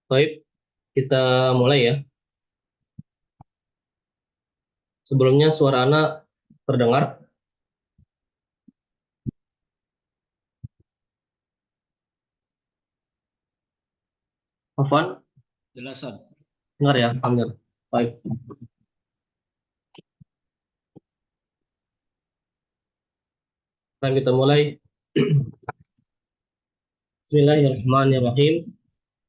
Baik, kita mulai ya. Sebelumnya suara anak terdengar. Afwan, Jelasan. dengar ya, Amir. Baik. Sekarang kita mulai. Bismillahirrahmanirrahim.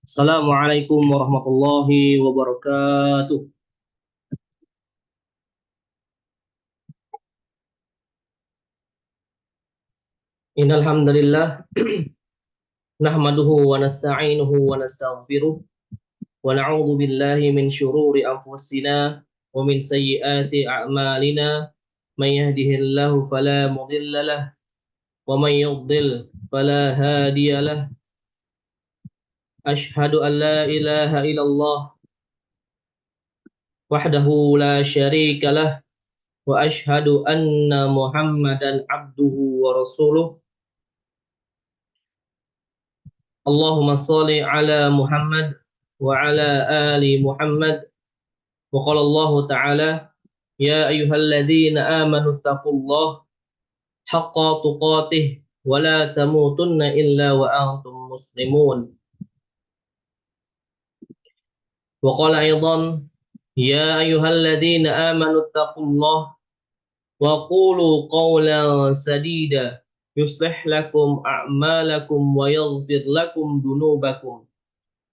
Assalamualaikum warahmatullahi wabarakatuh. Innal hamdalillah nahmaduhu wa nasta'inuhu wa nastaghfiruh wa na'udzu billahi min syururi anfusina wa min sayyiati a'malina. May yahdihillahu fala mudilla lahu wa may yudlil fala hadiya lahu. Asyhadu an la ilaha illallah wahdahu la syarika lah wa asyhadu anna Muhammadan abduhu wa rasuluh. Allahumma shalli ala Muhammad wa ala ali Muhammad. Wa qala Allah ta'ala ya ayyuhalladzina amanu taqullaha haqqa tuqatih wa la tamutunna illa wa antum muslimun. Wa qala aidan ya ayyuhalladzina amanu taqullaha wa qulu qawlan sadida yuslih lakum a'malakum wa yaghfir lakum dunubakum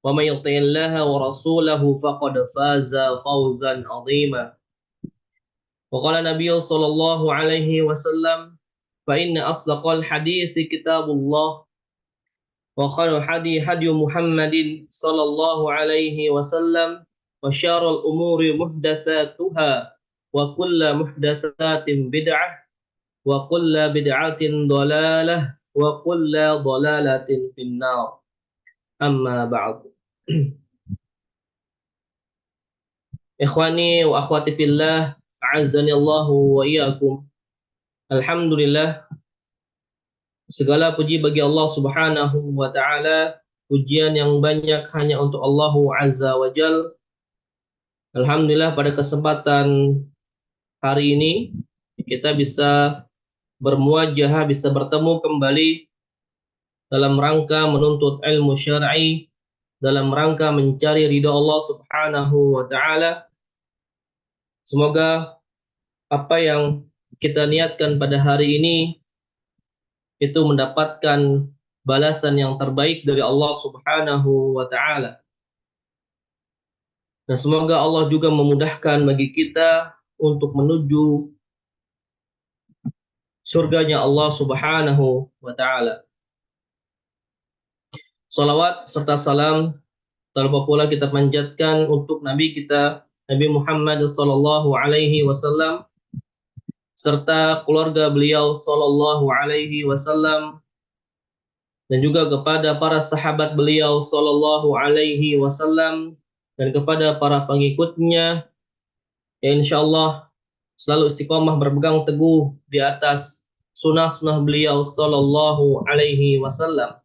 wa may yuti'illaha wa rasulahu faqad faza fawzan 'azima. Wa qala nabiyyu sallallahu alaihi wasallam fa inna asdaqal hadithi kitabullah wa khairul hadi hadi Muhammadin sallallahu alaihi wasallam wa syarrul umuri muhdatsatuha wa kullu muhdatsatin bid'ah wa kullu bid'atin dhalalah wa kullu dhalalatin finnar. Amma ba'd. Ikhwani wa akhwati fillah, a'azzani Allahu wa iyyakum. Alhamdulillah, segala puji bagi Allah Subhanahu wa taala, pujian yang banyak hanya untuk Allah Azza wa Jal. Alhamdulillah pada kesempatan hari ini kita bisa bermuajahah, bisa bertemu kembali dalam rangka menuntut ilmu syar'i, dalam rangka mencari ridha Allah Subhanahu wa taala. Semoga apa yang kita niatkan pada hari ini itu mendapatkan balasan yang terbaik dari Allah Subhanahu wa taala. Dan semoga Allah juga memudahkan bagi kita untuk menuju surganya Allah Subhanahu wa taala. Salawat serta salam tanpa pula kita panjatkan untuk Nabi kita Nabi Muhammad sallallahu alaihi wasallam serta keluarga beliau sallallahu alaihi wasallam dan juga kepada para sahabat beliau sallallahu alaihi wasallam dan kepada para pengikutnya yang insyaallah selalu istiqomah berpegang teguh di atas sunnah-sunnah beliau sallallahu alaihi wasallam.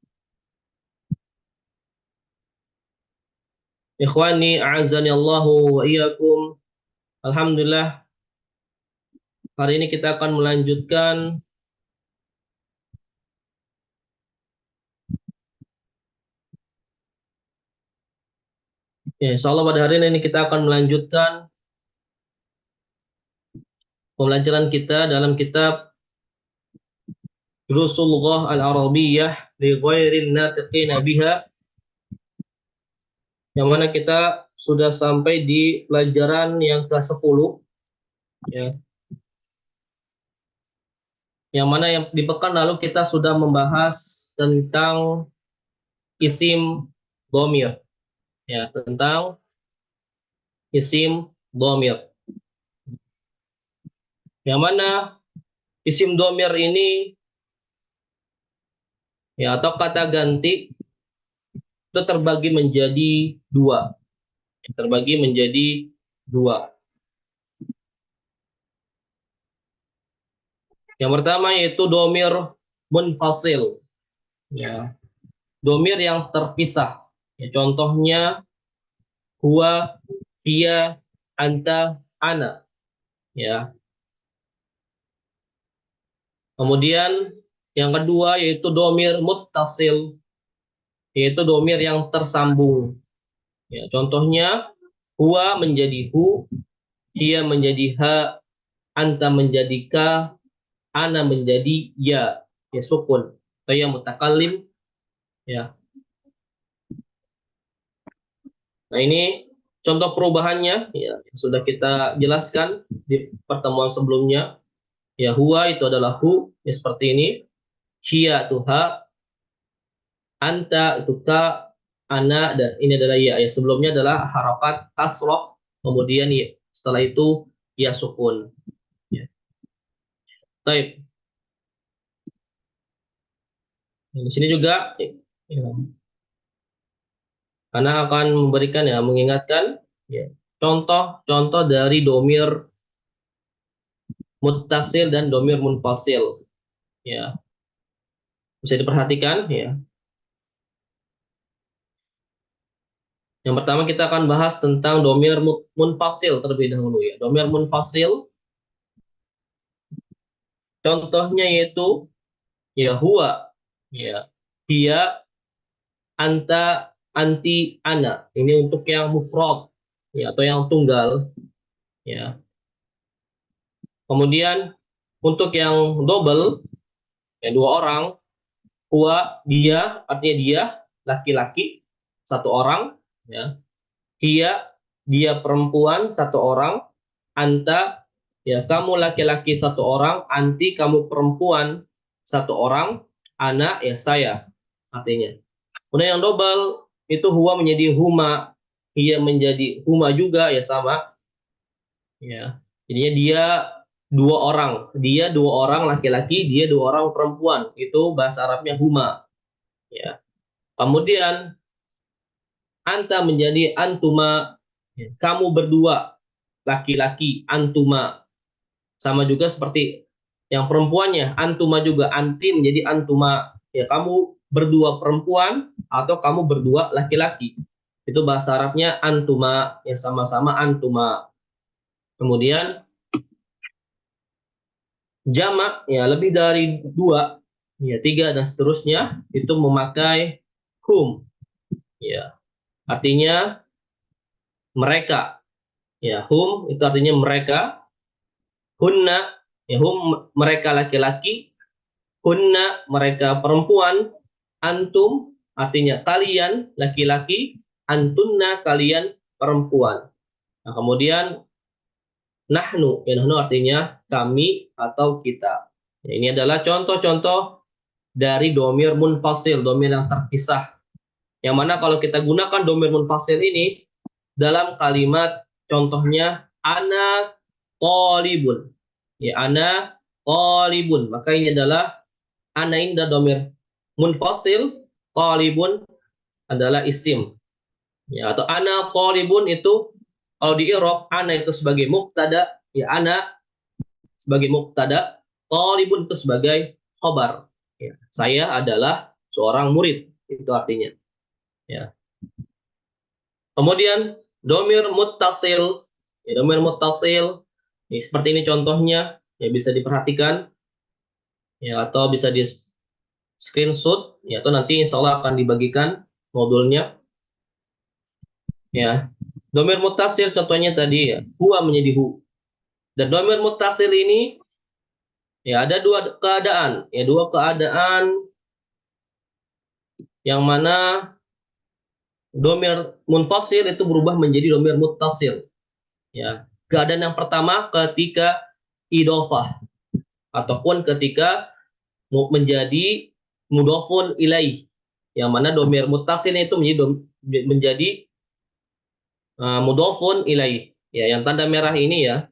Ikhwani a'azzani Allahu wa iyyakum. Alhamdulillah hari ini kita akan melanjutkan ya, insyaallah pada hari ini kita akan melanjutkan pembelajaran kita dalam kitab Durusul Lughah Al-Arabiyyah li ghairil natiqina biha, yang mana kita sudah sampai di pelajaran yang ke-10 ya. Yang mana yang di pekan lalu kita sudah membahas tentang isim dhamir ya, tentang isim dhamir. Yang mana isim dhamir ini ya atau kata ganti itu terbagi menjadi dua. Terbagi menjadi dua. Yang pertama yaitu domir munfasil. Ya. Domir yang terpisah. Ya, contohnya huwa, hiya, anta, ana. Ya. Kemudian yang kedua yaitu domir muttasil, yaitu domir yang tersambung. Ya, contohnya huwa menjadi hu, hiya menjadi ha, anta menjadi ka, ana menjadi ya. Ya sukun. Atau ya mutakallim. Ya. Nah ini contoh perubahannya ya yang sudah kita jelaskan di pertemuan sebelumnya. Ya huwa itu adalah hu, ya seperti ini. Hiya itu ha, anta itu ka, ana dan ini adalah ya. Ya sebelumnya adalah harakat kasroh, kemudian ya setelah itu ya sukun. Ya. Baik. Di sini juga ya, karena akan memberikan ya mengingatkan ya contoh-contoh dari domir muttasil dan domir munfasil. Ya, bisa diperhatikan ya. Yang pertama kita akan bahas tentang domir munfasil terlebih dahulu ya. Domir munfasil contohnya yaitu ya huwa, ya dia, anta, anti, ana. Ini untuk yang mufrad ya atau yang tunggal ya. Kemudian untuk yang double ya dua orang, huwa dia artinya dia laki-laki satu orang ya. Dia perempuan satu orang, anta ya kamu laki-laki satu orang, anti kamu perempuan satu orang, anak ya saya artinya. Kemudian yang double itu huwa menjadi huma, ia menjadi huma juga ya sama ya. Jadinya dia dua orang laki-laki, dia dua orang perempuan. Itu bahasa Arabnya huma ya. Kemudian anta menjadi antuma, ya, kamu berdua laki-laki, antuma. Sama juga seperti yang perempuannya, antuma juga, anti menjadi antuma. Ya, kamu berdua perempuan atau kamu berdua laki-laki. Itu bahasa Arabnya antuma, ya sama-sama antuma. Kemudian jamak, ya lebih dari dua, ya tiga dan seterusnya, itu memakai hum. Ya, artinya mereka. Ya, hum itu artinya mereka. Hunna, ya hum mereka laki-laki, hunna mereka perempuan, antum artinya kalian laki-laki, antunna kalian perempuan. Nah, kemudian nahnu, ya nahnu artinya kami atau kita. Ya, ini adalah contoh-contoh dari domir munfasil, domir yang terpisah. Yang mana kalau kita gunakan domir munfasil ini dalam kalimat contohnya ana thalibun. Ya, ana thalibun. Maka ini adalah ana ini adalah domir munfasil, thalibun adalah isim. Ya, atau ana thalibun itu kalau di i'rab ana itu sebagai mubtada, ya ana sebagai mubtada, thalibun itu sebagai khobar. Ya, saya adalah seorang murid, itu artinya. Ya. Kemudian domir muttasil, ya, domir muttasil ya, seperti ini contohnya, ya bisa diperhatikan, ya atau bisa di screenshot, ya atau nanti insya Allah akan dibagikan modulnya. Ya, domir muttasil contohnya tadi ya, huwa menjadi hu. Dan domir muttasil ini ya ada dua keadaan, ya dua keadaan yang mana domir munfasil itu berubah menjadi domir muttasil. Ya, keadaan yang pertama ketika idofah ataupun ketika menjadi mudofun ilaih, yang mana domir muttasil itu menjadi mudofun ilaih. Ya, yang tanda merah ini ya,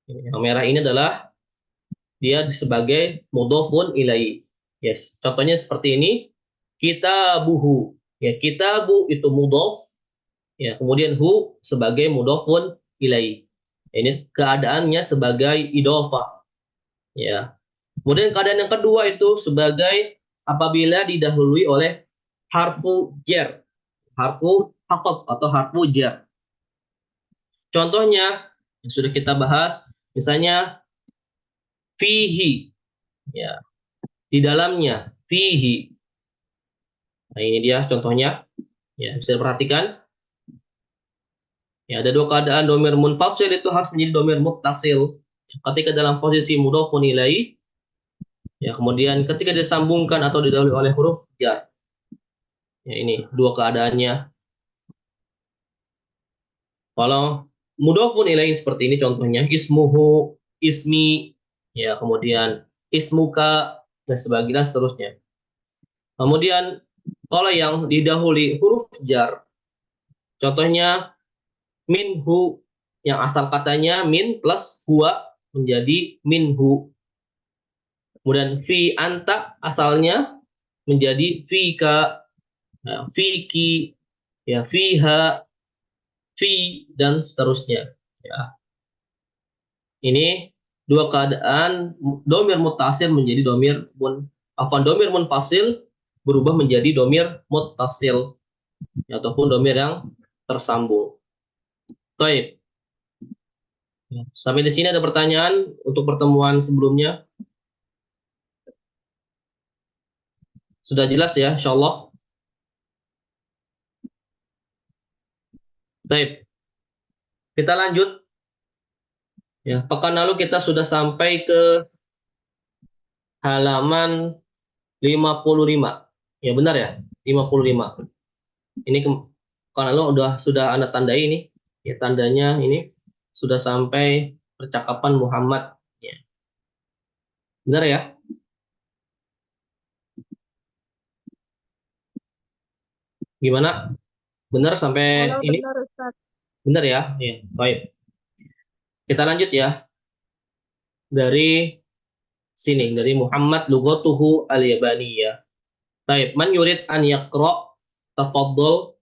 yang merah ini adalah dia sebagai mudofun ilaih. Yes, contohnya seperti ini, kitabuhu. Ya, kitabu itu mudof, ya kemudian hu sebagai mudofun ilaih. Ini keadaannya sebagai idofah. Ya. Kemudian keadaan yang kedua itu sebagai apabila didahului oleh harfu jar. Harfu khafd atau harfu jar. Contohnya yang sudah kita bahas, misalnya fihi, ya, di dalamnya, fihi. Nah, ini dia contohnya. Ya, bisa diperhatikan. Ya, ada dua keadaan domir munfasil itu harus menjadi domir muttasil. Ketika dalam posisi mudhofun ilaih, ya, kemudian ketika disambungkan atau didahului oleh huruf jar. Ya, ini dua keadaannya. Kalau mudhofun ilaih seperti ini contohnya ismuhu, ismi, ya, kemudian ismuka dan sebagainya seterusnya. Kemudian kalau yang didahului huruf jar, contohnya minhu, yang asal katanya min plus huwa menjadi minhu. Kemudian fi anta asalnya menjadi fika, ya, fiki, ya, fiha, fi dan seterusnya. Ya. Ini dua keadaan domir mutasil menjadi domir munfasil berubah menjadi domir muttasil, ya, ataupun domir yang tersambung. Baik. Sampai di sini ada pertanyaan untuk pertemuan sebelumnya? Sudah jelas ya, insyaallah. Baik. Kita lanjut. Ya, pekan lalu kita sudah sampai ke halaman 55. Ya, benar ya? 55. Ini pekan lalu sudah Anda tandai ini. Ya, tandanya ini sudah sampai percakapan Muhammad. Ya. Benar ya? Gimana? Benar sampai Halo, ini? benar Ustaz. Benar ya? Ya, baik. Kita lanjut ya. Dari sini, dari Muhammad lughatuhu al-yabaniyah. Baik, man yurid an yaqra tafaddal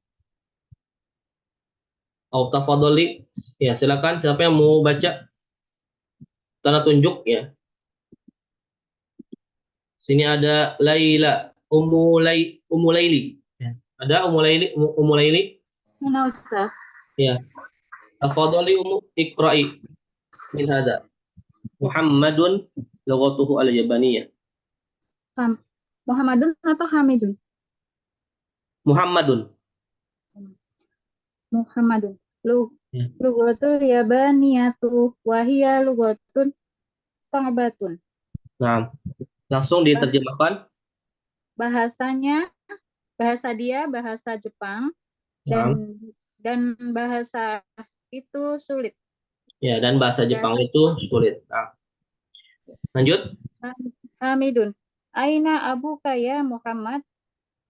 atau tafadhali. Ya, silakan siapa yang mau baca tanda tunjuk ya. Sini ada Laila, Ummu Laili. Ya. Ada Ummu Laili? Mana Ustaz? Ya. Tafadhali Ummu Iqra'i min hada. Muhammadun lughatuhu al-yabaniyah. Muhammadun atau Hamidun? Muhammadun. Muhammadun. Ya. Lugatul yabaniyatu wahia lugatun sa'batun. Nah, langsung diterjemahkan. Bahasanya, bahasa dia bahasa Jepang Nah, dan bahasa itu sulit. ya, dan bahasa Jepang itu sulit. Nah, lanjut. Hamidun. Aina abuka ya Muhammad?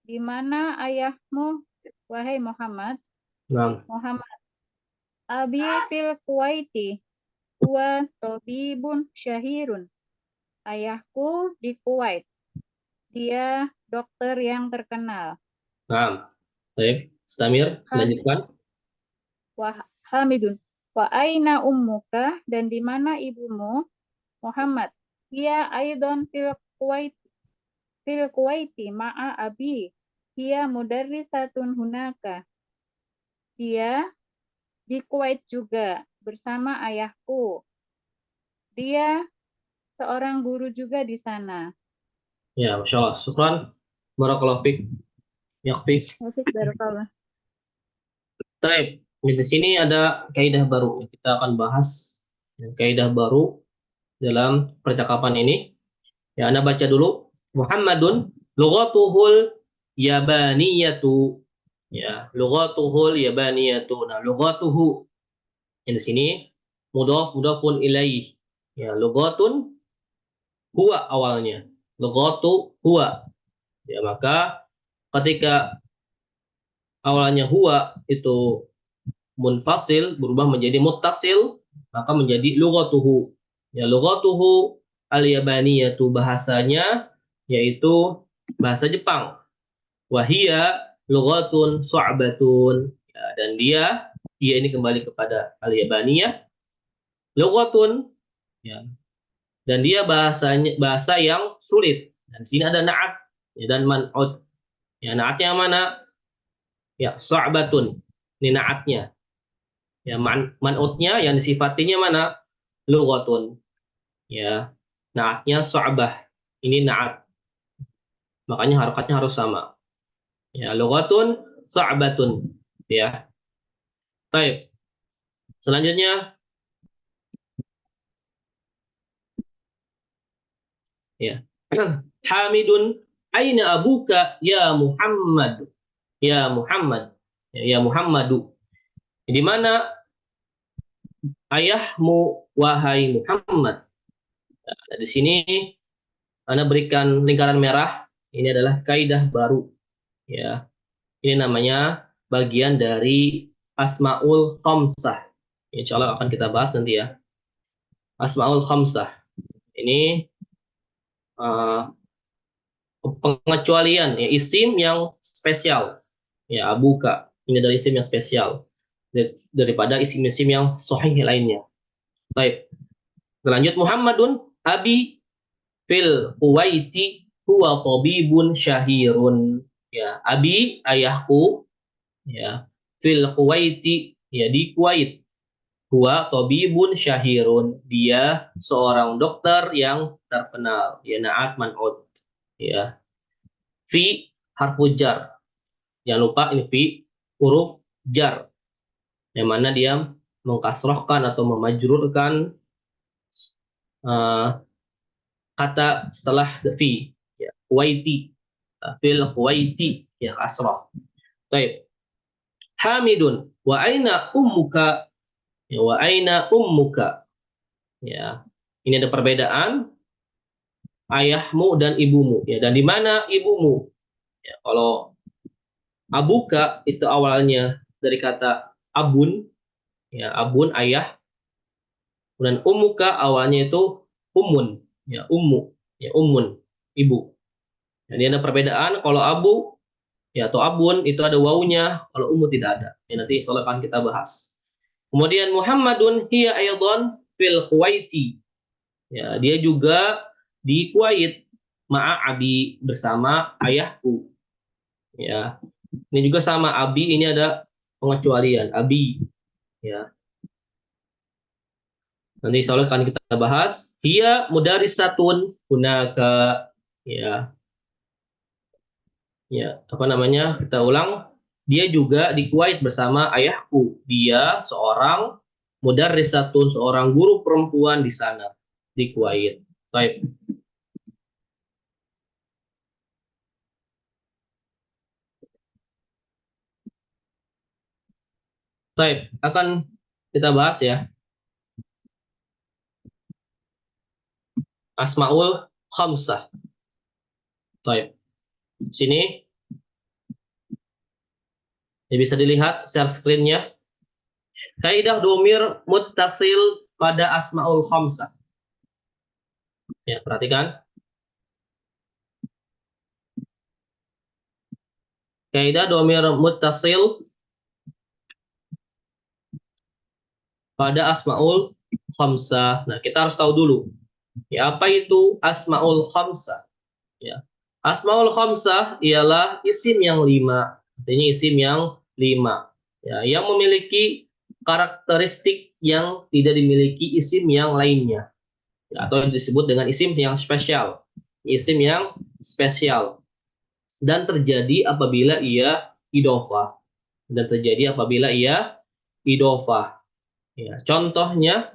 Di mana ayahmu wahai Muhammad? Nah, Muhammad. Abi fil Kuwaiti. Huwa tabibun syahirun. Ayahku di Kuwait. Dia dokter yang terkenal. nah. Baik, Stamir, lanjutkan. Wah, Hamidun. Wa aina ummuka, dan di mana ibumu? Muhammad. Dia aidon fil Kuwaiti ma'a abi. Dia mudarrisatun hunaka. Dia di Kuwait juga bersama ayahku. Dia seorang guru juga di sana. Ya, Masya Allah. Syukran. Barakallahu fiik. Yakfik. Musik barakallah. Baik, di sini ada kaidah baru. Kita akan bahas kaidah baru dalam percakapan ini. Ya, Anda baca dulu. Muhammadun lughatuhul yabaniyatu. Ya, lughatuhul yabaniyatu. Nah, lughatuhu ini di sini mudhafun ilaih. Ya, lughatun huwa awalnya. Lughatu huwa. Ya, maka ketika awalnya huwa itu munfasil berubah menjadi muttasil, maka menjadi lughatuhu. Ya, lughatuhu al-yabaniyatu, bahasanya yaitu bahasa Jepang. Wahia lughatun su'batun. Ya, dan dia ini kembali kepada al-yabaniyah, lughatun, ya. Dan dia bahasa yang sulit. Dan sini ada na'at, ya, dan man'ud. Ya, na'atnya mana? Ya, su'batun. Ini naatnya. Ya, man'utnya yang disifatinya mana? Lughatun. Ya. Naatnya su'bah. Ini naat. Makanya harokatnya harus sama. Ya, lughatun su'batun. Ya. Baik. Selanjutnya ya. Hamidun aina abuka ya Muhammad. Ya Muhammad. Ya Muhammadu. Di mana ayahmu wahai Muhammad? Nah, di sini Anda berikan lingkaran merah. Ini adalah kaidah baru. Ya, ini namanya bagian dari Asmaul Khamsah. Insya Allah akan kita bahas nanti ya. Asmaul Khamsah. Ini uh, pengecualian ya, isim yang spesial. Ya, abuka. Ini dari isim yang spesial daripada isim-isim yang sahih lainnya. Baik. Lanjut Muhammadun abi fil Kuwaiti huwa tabibun syahirun. Ya, abi ayahku ya fil Kuwaiti ya di Kuwait. Huwa tabibun syahirun. Dia seorang dokter yang terkenal. Ya na'at man'ud. Ya. Fi harfu jar. Jangan lupa ini fi huruf jar. Yang mana dia mengkasrohkan atau memajrurkan uh, kata setelah fi ya Kuwaiti fil Kuwaiti ya kasrah. Baik. Hamidun wa aina ummuka ya wa aina ummuka ya. Ini ada perbedaan ayahmu dan ibumu ya, dan di mana ibumu ya. Kalau abuka itu awalnya dari kata abun ya, abun ayah, dan ummuka awalnya itu umun ya, ummu ya, ummun ibu. Jadi ada perbedaan, kalau abu ya atau abun itu ada wawunya, kalau ummu tidak ada. Ya, nanti insyaallah akan kita bahas. Kemudian Muhammadun hiya aydan fil Kuwaiti. Ya, dia juga di Kuwait ma'a abi bersama ayahku. Ya. Ini juga sama abi, ini ada pengecualian abi ya. Nanti insyaallah akan kita bahas. Hiya mudarisatun hunaka ya. Ya, apa namanya? Kita ulang. Dia juga di Kuwait bersama ayahku. Dia seorang mudarrisatun, seorang guru perempuan di sana di Kuwait. Baik. Baik, akan kita bahas ya. Asmaul Khamsah. Baik. Sini ya, bisa dilihat share screen-nya. Kaidah domir muttasil pada Asmaul Khamsah. Ya, perhatikan. Kaidah domir muttasil pada Asmaul Khamsah. Nah, kita harus tahu dulu. Ya, apa itu Asmaul Khamsah? Ya. Asmaul Khamsah ialah isim yang lima. Artinya isim yang lima. Ya, yang memiliki karakteristik yang tidak dimiliki isim yang lainnya. Ya, atau disebut dengan isim yang spesial. Isim yang spesial. Dan terjadi apabila ia idofah. Dan terjadi apabila ia idofah. Ya, contohnya,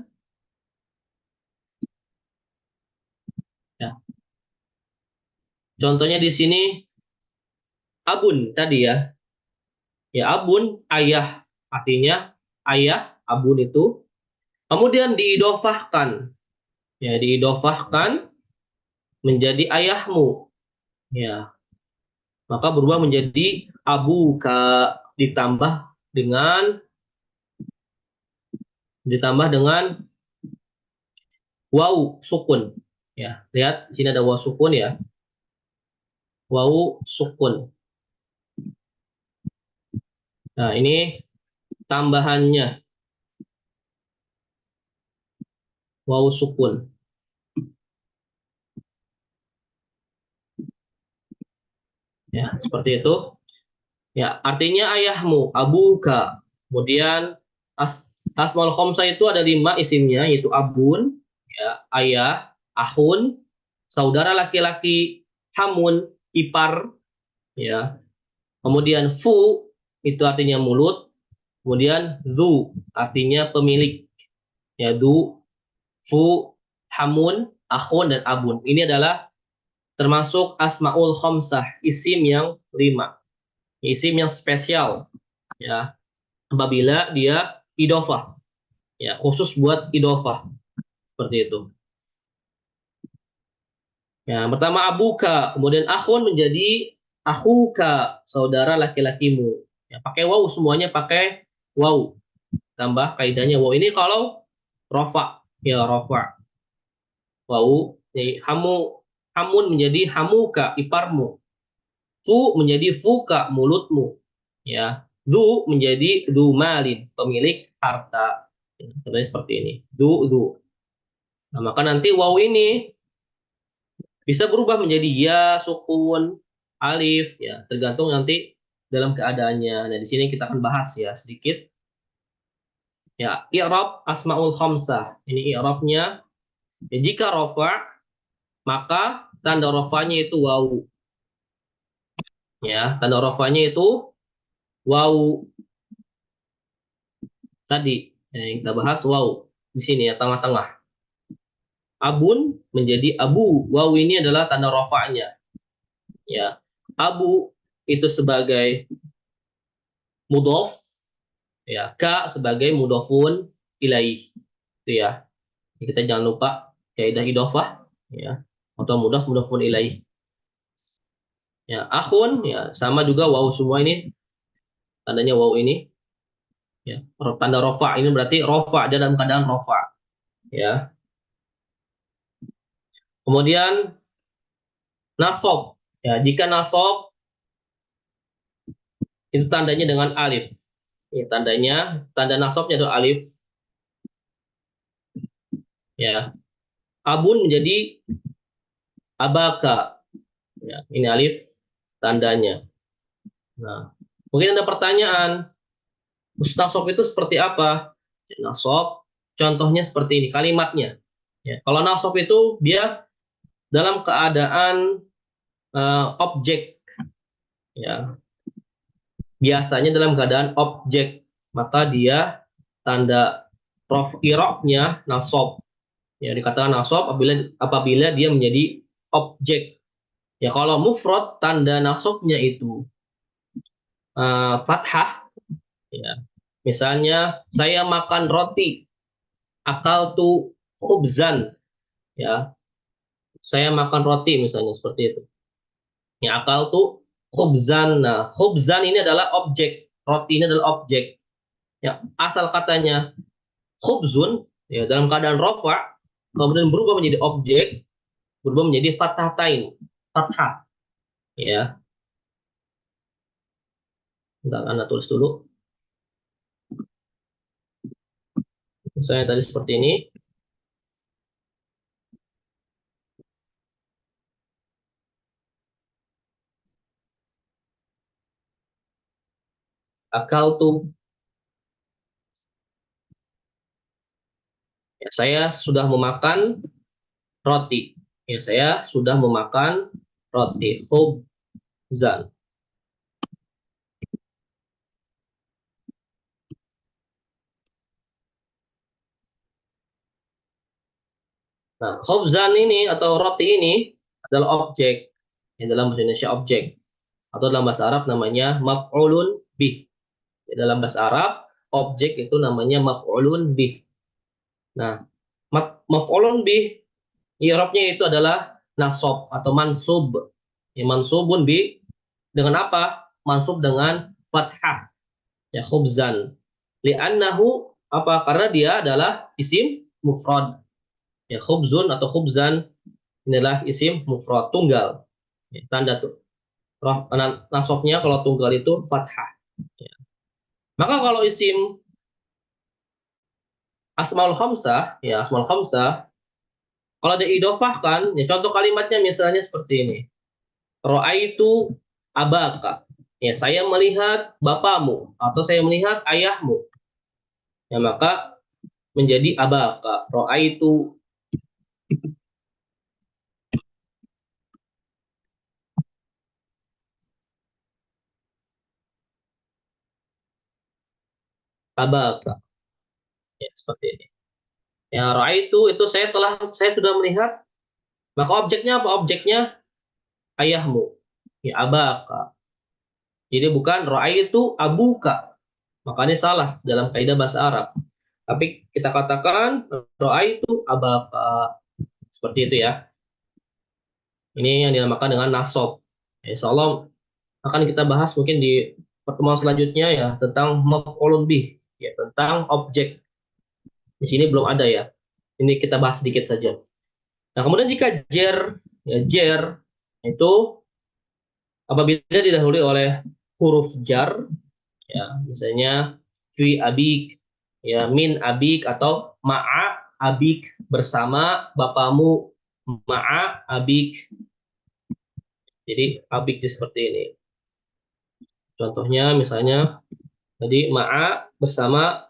ya, contohnya di sini abun tadi ya. Ya abun ayah, artinya ayah abun itu kemudian diidofahkan. Ya diidofahkan menjadi ayahmu. Ya, maka berubah menjadi abuka dengan ditambah dengan waw sukun. Ya, lihat di sini ada waw sukun ya. Waw sukun. Nah, ini tambahannya waw sukun. Ya, seperti itu. Ya, artinya ayahmu, abuka. Kemudian asmaul khamsah itu ada 5 isimnya, yaitu abun, ya, ayah, ahun, saudara laki-laki, hamun, ipar, ya. Kemudian fu itu artinya mulut, kemudian zu artinya pemilik, ya, du, fu, hamun, akhun, dan abun. Ini adalah termasuk asmaul khamsah, isim yang 5, isim yang spesial, ya, apabila dia idofah, ya, khusus buat idofah, seperti itu. Ya, pertama abuka, kemudian akhun menjadi akhuka, saudara laki-lakimu. Ya, pakai waw, semuanya pakai waw. Tambah kaidahnya waw ini kalau rofa, ya, rofa. Waw, jadi hamun menjadi hamuka, iparmu. Fu menjadi fuka, mulutmu. Ya, du menjadi dumalin, pemilik harta. Ya, contohnya seperti ini. Du. Nah, maka nanti waw ini bisa berubah menjadi ya, sukun, alif, ya, tergantung nanti dalam keadaannya. Nah, di sini kita akan bahas ya sedikit. Ya, i'rab asmaul khamsah. Ini i'rabnya. Ya, jika rofa, maka tanda rofanya itu wawu. Ya, tanda rofanya itu wawu tadi. Ya, yang kita bahas wawu di sini ya, tengah-tengah. Abun menjadi abu. Wawu ini adalah tanda rofanya. Ya, abu itu sebagai mudhof, ya, ka sebagai mudhofun ilaih, itu ya. Jadi kita jangan lupa kaidah idhofah, ya, atau mudhofun ilaih. Ya, akhun, ya, sama juga wawu semua ini tandanya wawu ini, ya, tanda rofa ini berarti rofa, dia dalam keadaan rofa, ya. Kemudian nasob, ya, jika nasob itu tandanya dengan alif, ya, tanda nasobnya adalah alif, ya. Abun menjadi abaka, ya, ini alif tandanya. Nah, mungkin ada pertanyaan, nasob itu seperti apa? Nasob, contohnya seperti ini, kalimatnya. Ya, kalau nasob itu dia dalam keadaan objek, ya, biasanya dalam keadaan objek, maka dia tanda rof irobnya nasob. Ya, dikatakan nasob apabila dia menjadi objek. Ya, kalau mufrad tanda nasobnya itu fathah, ya. Misalnya saya makan roti, akal tu khubzan, ya. Saya makan roti misalnya seperti itu. Ya, akal tu khubzan. Nah, khubzan ini adalah objek, roti ini adalah objek. Ya, asal katanya khubzun, ya, dalam keadaan rofa, kemudian berubah menjadi objek, berubah menjadi fathatain, fathah, ya. Bentar, Anda tulis dulu. Misalnya tadi seperti ini. Akal tuh, ya, saya sudah memakan roti. Ya, saya sudah memakan roti. Khubzan. Nah, khubzan ini atau roti ini adalah objek. Yang dalam bahasa Indonesia objek. Atau dalam bahasa Arab namanya maf'ulun bih. Dalam bahasa Arab, objek itu namanya maf'ulun bih. Nah, maf'ulun bih, i'rabnya itu adalah nasab atau mansub. Ya, mansubun bi dengan apa? Mansub dengan fathah. Ya, khubzan. Li'annahu apa? Karena dia adalah isim mufrad. Ya, khubzun atau khubzan inilah isim mufrad tunggal. Ya, tanda tuh. Nasabnya kalau tunggal itu fathah. Ya. Maka kalau isim asmaul khamsah, ya, asmaul khamsah, kalau diidofahkan, ya, contoh kalimatnya misalnya seperti ini. Ro'aitu abaka. Ya, saya melihat bapakmu atau saya melihat ayahmu. Ya, maka menjadi abaka. Ra'aitu. Abaka. Ya, seperti ini. Ya, itu saya sudah melihat, maka objeknya apa? Objeknya ayahmu. Ya, abaka. Jadi bukan itu abuka. Makanya salah dalam kaidah bahasa Arab. Tapi kita katakan itu abaka. Seperti itu ya. Ini yang dinamakan dengan nasab. Ya, insya Allah akan kita bahas mungkin di pertemuan selanjutnya ya tentang maf'ulun bih, ya tentang objek. Di sini belum ada ya. Ini kita bahas sedikit saja. Nah, kemudian jika jer itu apabila didahului oleh huruf jar, ya misalnya fi abik, ya min abik atau ma'a abik, bersama bapamu, ma'a abik. Jadi abik seperti ini. Contohnya misalnya tadi ma'a bersama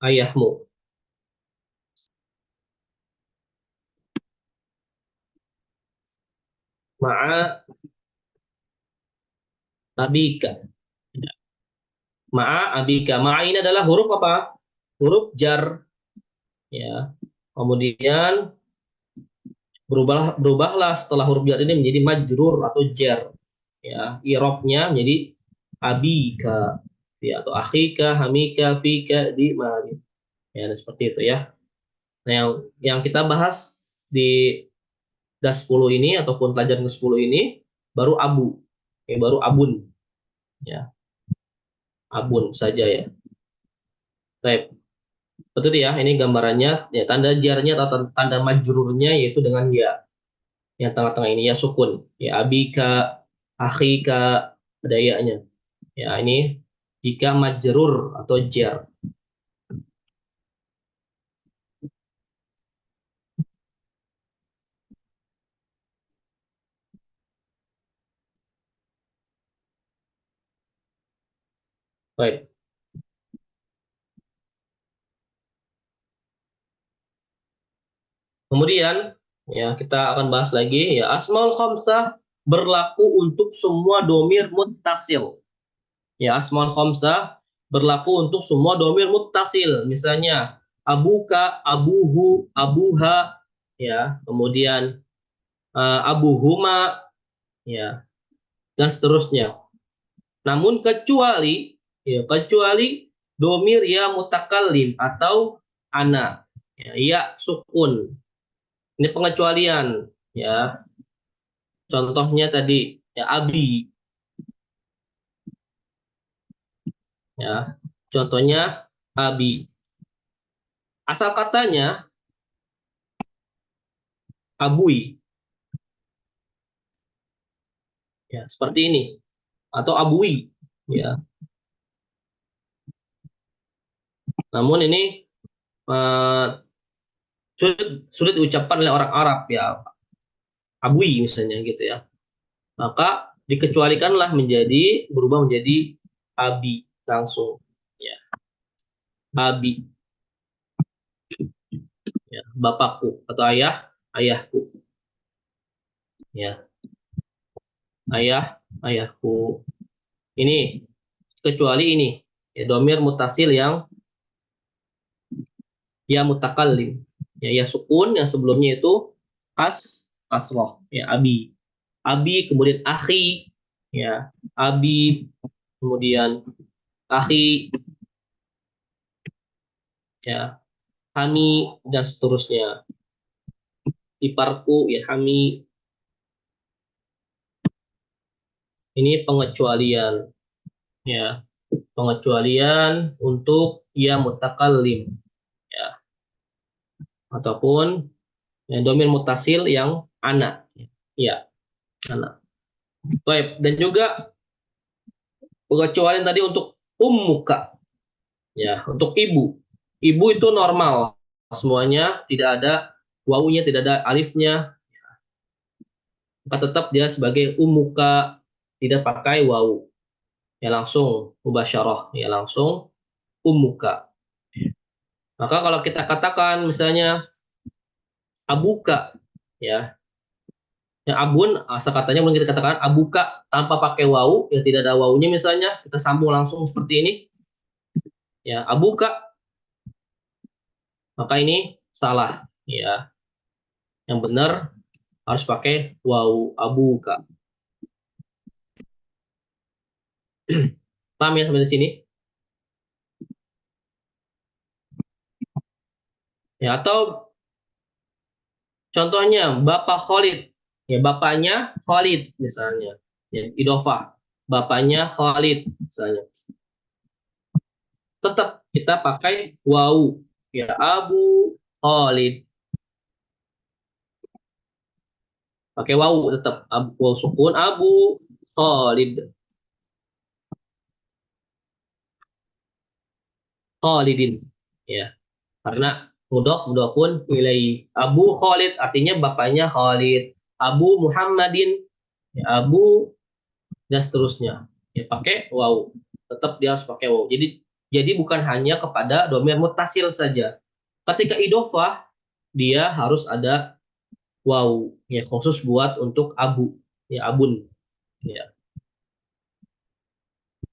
ayahmu. Ma'a abika. Ma'a abika. Ma'a ini adalah huruf apa? Huruf jar. Ya. Kemudian berubahlah setelah huruf jar ini menjadi majrur atau jar. Ya, irobnya menjadi abika. Ya, atau akhika, hamika, fika, di mari. Ya, dan seperti itu ya. Nah, yang kita bahas di das 10 ini ataupun pelajaran ke-10 ini baru abu. Ya, baru abun. Ya, abun saja ya. Baik. Betul ya, ini gambarannya ya, tanda jarnya atau tanda majrurnya yaitu dengan ya. Yang tengah-tengah ini ya sukun. Ya abika, akhika, ada ya-nya. Ya, ini jika majrur atau jar. Baik. Kemudian ya kita akan bahas lagi ya asmaul khamsah berlaku untuk semua domir muttasil. Ya asmaul khamsah berlaku untuk semua domir muttasil. Misalnya abuka, abuhu, abuha, ya. Kemudian abuhuma, ya, dan seterusnya. Namun kecuali domir ya mutakallim atau ana, ya sukun. Ini pengecualian, ya. Contohnya tadi ya abi, ya. Contohnya abi. Asal katanya abui, ya seperti ini atau abui, ya. Namun ini uh, sulit diucapkan oleh orang Arab ya, abui misalnya gitu ya. Maka dikecualikanlah berubah menjadi abi langsung, ya. Abi, ya, bapakku atau ayahku, ya. Ayahku. Ini kecuali ini ya domir mutasil yang ya mutakallim, ya sukun yang sebelumnya itu kasroh, ya abi kemudian akhi, ya abi kemudian akhi, ya hami dan seterusnya, iparku, ya hami. Ini pengecualian, ya pengecualian untuk ya mutakallim, ya ataupun ya, domir mutasil yang anak, ya anak. Baik, dan juga pengecualian tadi untuk ummuka, ya untuk ibu itu normal semuanya, tidak ada wawunya, tidak ada alifnya, maka tetap dia sebagai ummuka, tidak pakai wawu, Ya langsung mubasyarah, ya langsung ummuka. Maka kalau kita katakan misalnya abuka, ya, yang abun, asal katanya mungkin kita katakan abuka tanpa pakai wau, ya tidak ada waunya misalnya, kita sambung langsung seperti ini, ya abuka, maka ini salah, ya. Yang benar harus pakai wau abuka. Paham ya sampai di sini? Ya, atau contohnya Bapak Khalid, ya bapaknya Khalid misalnya, ya idofah, bapaknya Khalid misalnya. Tetap kita pakai wau, ya Abu Khalid, pakai wau tetap wau sukun Abu Khalid, Khalidin, ya karena mudhafun ilaihi. Abu Khalid artinya bapaknya Khalid, Abu Muhammadin, ya Abu, dan seterusnya, ya pakai waw, tetap dia harus pakai waw. Jadi bukan hanya kepada domir mutasil saja, ketika idofah dia harus ada waw, ya khusus buat untuk abu, ya abun, ya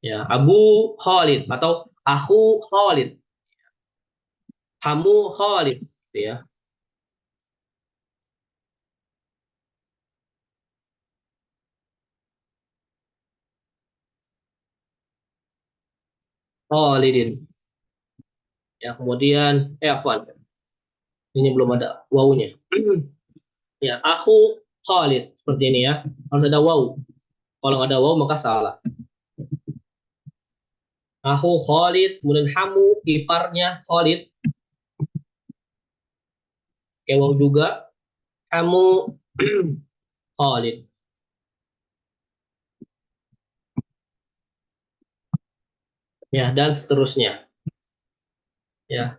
ya Abu Khalid atau aku Khalid, kamu Khalid, gitu ya Khalidin. Ya kemudian Afwan, ini belum ada wawunya. Ya aku Khalid, seperti ini ya, harus ada waw. Kalau nggak ada waw maka salah. Aku Khalid, kemudian hamu iparnya Khalid, kayak waw juga, hamu Khalid, ya dan seterusnya, ya.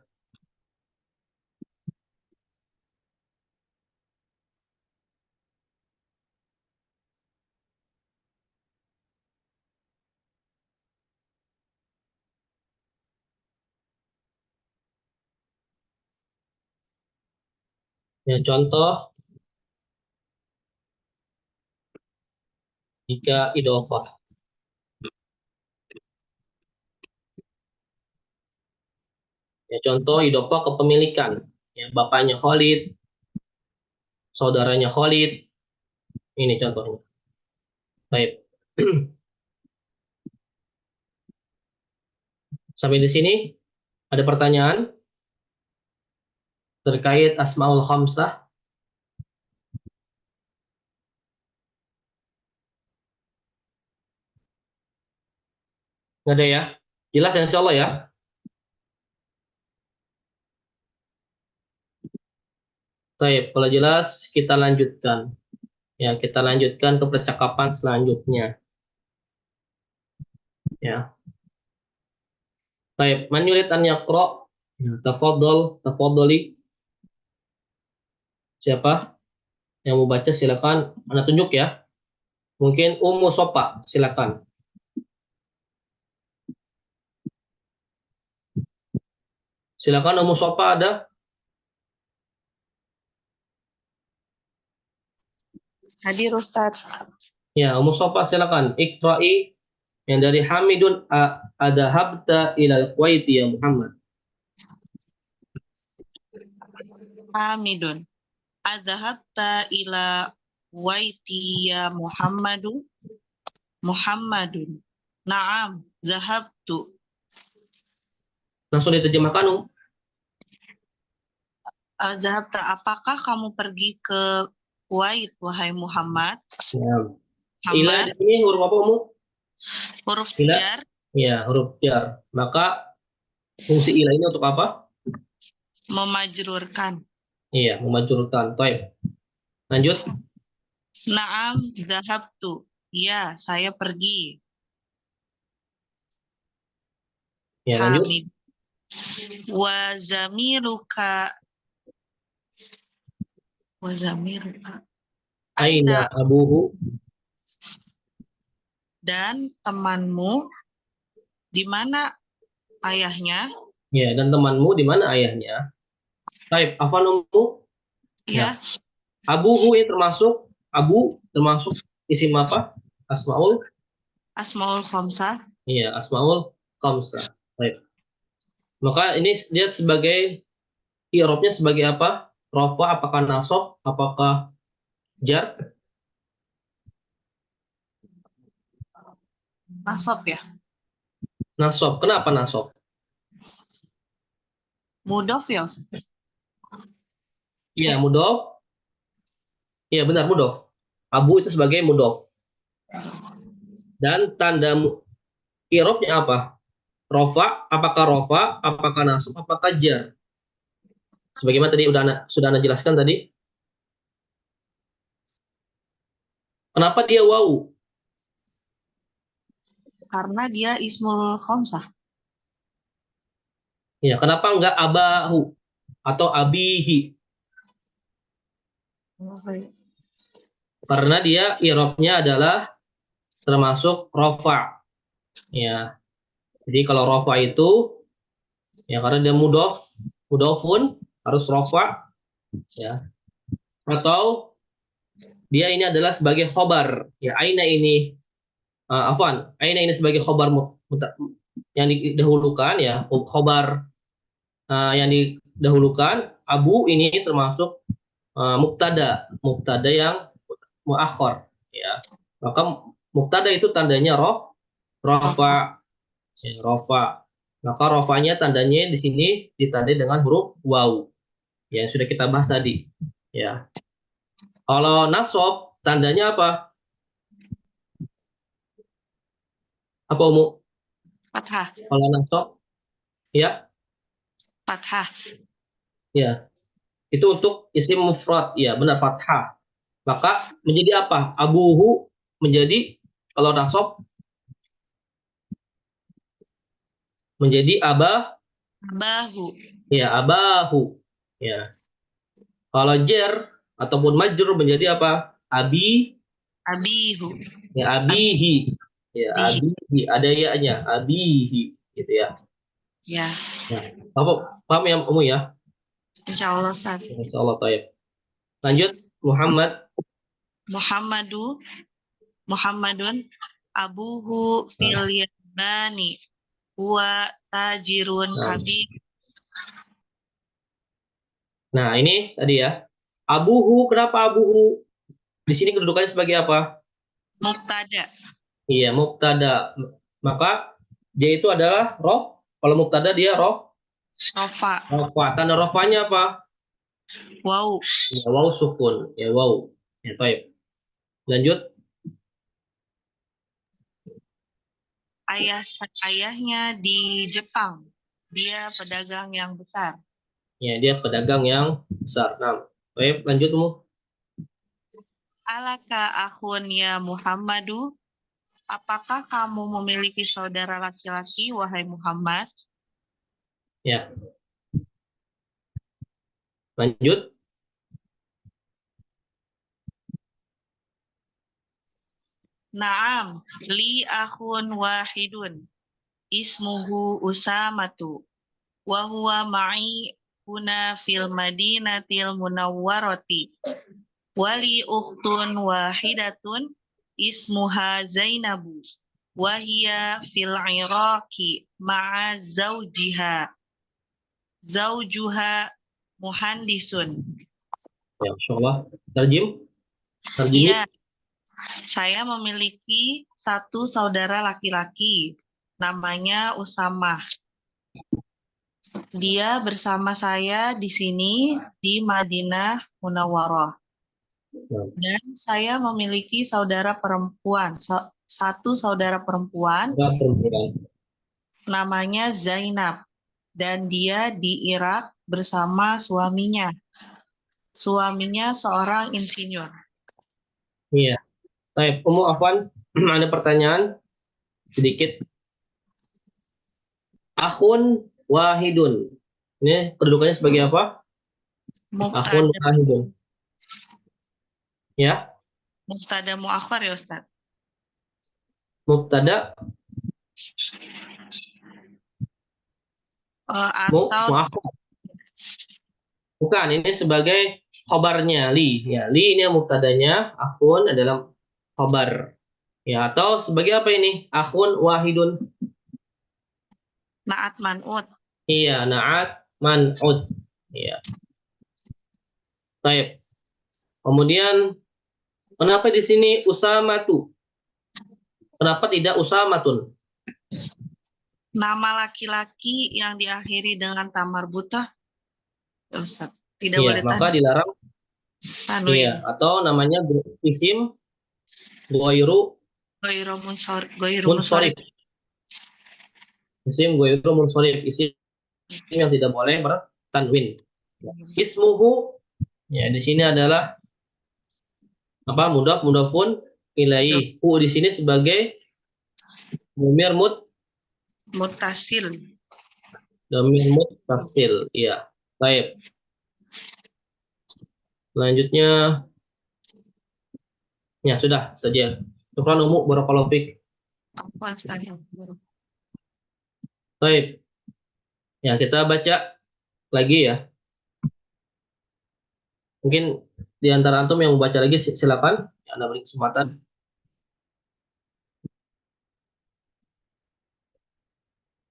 Ya contoh jika idofah, ya contoh idofah kepemilikan, ya bapaknya Khalid, saudaranya Khalid, ini contohnya. Baik. Sampai di sini ada pertanyaan terkait Asmaul Khamsah? Nggak ada ya? Jelas insya Allah ya? Baik, kalau jelas kita lanjutkan. Ya, kita lanjutkan ke percakapan selanjutnya. Ya. Baik, man yurid an yaqra? Ya, tafadhali. Siapa yang mau baca silakan. Anda tunjuk ya. Mungkin Ummu Sopa, silakan. Silakan Ummu Sopa ada? Hadir Ustadz. Ya, Ummu Sopa silakan. Iqra'i yang dari Hamidun adhabta ilal Kuwaiti ya Muhammad. Hamidun. Adzahabta ila waiti ya Muhammadun. Naam, zahabtu. Langsung diterjemahkan, Zahabta, apakah kamu pergi ke Kuwait, wahai Muhammad? Ya. Ila di Muhammad, sini huruf apa, Ummu? huruf Ila. jar, Ya, huruf jar. Maka fungsi ila ini untuk apa? memajrurkan. Iya, memajurkan. Baik. Lanjut. Naam, zahabtu. Ya, saya pergi. Ya, lanjut. Hamid. Wa zamiruka. Wa zamiruka. Aina Aina, abuhu. dan temanmu Di mana ayahnya? Ya, dan temanmu di mana ayahnya? Taib, apa namamu? Ya, Ya, abuhu ini termasuk abu termasuk isim apa? Asmaul. Asmaul Khamsah. Iya, asmaul khamsah. Baik. Maka ini lihat sebagai i'rabnya sebagai apa? Rafa, apakah nasab, apakah jar? Nasab ya. Nasab. Kenapa nasab? Mudhof ya, Ustaz? Iya, Eh, mudhof. Iya, benar mudhof. Abu itu sebagai mudhof. Dan tanda i'rabnya apa? Rafa, apakah rafa, apakah nasab, apakah jar? Sebagaimana tadi sudah Anda jelaskan tadi. Kenapa dia wau? karena dia Ismul Khamsah. Ya, kenapa enggak abahu atau abihi? Karena dia i'rabnya adalah termasuk rafa. Ya. Jadi kalau rafa itu ya karena dia mudhofun harus rafa ya. Atau dia ini adalah sebagai khobar. Ya, aina ini aina ini sebagai khobar yang didahulukan ya, khobar yang didahulukan, abu ini termasuk mubtada yang muakhar ya. Maka mubtada itu tandanya Rafa. rafa ya, rafa. Maka rafanya tandanya di sini ditandai dengan huruf waw ya, yang sudah kita bahas tadi ya. Kalau nasab tandanya apa? Apa umum? Fathah. Kalau nasab ya, Fathah. ya. Itu untuk isim mufrad ya, benar fathah. Maka menjadi apa? Abuhu menjadi kalau nasab menjadi Abahu. ya, abahu ya. Kalau jer ataupun majrur menjadi apa? Abihu. Ya, abihi ya, Abihi. abihi ada ya-nya, abihi gitu ya. Ya, Nah, apa paham ya umum ya? insya Allah, Ustaz. Insyaallah taib. Lanjut Muhammad. Muhammadun abuhu fil Nah, yabani huwa tajirun nah, kabir. nah, ini tadi ya. Abuhu, kenapa abuhu? Di sini kedudukannya sebagai apa? Mubtada. Iya, mubtada. Maka dia itu adalah roh. Kalau mubtada dia Sofa. rofa. Tanda rofanya apa? Wow. Ya, waw sukun. Ya, waw. Ya, baik. Lanjut. Ayahnya di Jepang. Dia pedagang yang besar. Ya, dia pedagang yang besar. Nah, baik, lanjut mu. Alaka akhun ya Muhammadu. Apakah kamu memiliki saudara laki-laki, wahai Muhammad? Ya, lanjut. Naam, li akhun wahidun. Ismuhu Usamatu. Wa huwa ma'i huna fil madinatil munawwarati. Wali ukhtun wahidatun ismuha Zainabu. Wahia fil Iraqi ma'a zaujuha muhandisun. Ya, insyaallah. Tarjim. Tarjimi. Iya, saya memiliki satu saudara laki-laki, namanya Usamah. Dia bersama saya di sini di Madinah Munawwarah. Nah, Dan saya memiliki saudara perempuan, satu saudara perempuan, ada perempuan. namanya Zainab. Dan dia di Irak bersama suaminya. Suaminya seorang insinyur. Iya. Baik, Afwan, ada pertanyaan sedikit. Akhun wahidun. Ini kedudukannya sebagai apa? Akhun Mubtada, wahidun. Ya, Mubtada muakhar ya Ustaz. mubtada Atau Mu'akhkhar. Bukan, ini sebagai khobarnya li. Ya, li ini mubtadanya, akhun adalah khobar. Ya, atau sebagai apa ini? Akhun wahidun. naat man'ut. Iya, na'at man'ud. Iya. Baik. Kemudian kenapa di sini usamatu? Kenapa tidak usamatun? Nama laki-laki yang diakhiri dengan ta marbutah, ya, Ustaz. Tidak Iya, boleh maka dilarang. tanwin. Iya, atau namanya isim ghairu Goiru munsharif. munsharif. Isim ghairu munsharif, isim yang tidak boleh bertanwin. Ismuhu, ya di sini adalah apa? Mudhafun ilaihi. Hu di sini sebagai dhamir Mutasil. muttasil. Iya. Baik. Selanjutnya, ya sudah saja. Syukran umum barakallahu fik. Afwan sekali. Baik. Ya, kita baca lagi ya. Mungkin di antara antum yang membaca lagi silakan. Ya, Anda beri kesempatan.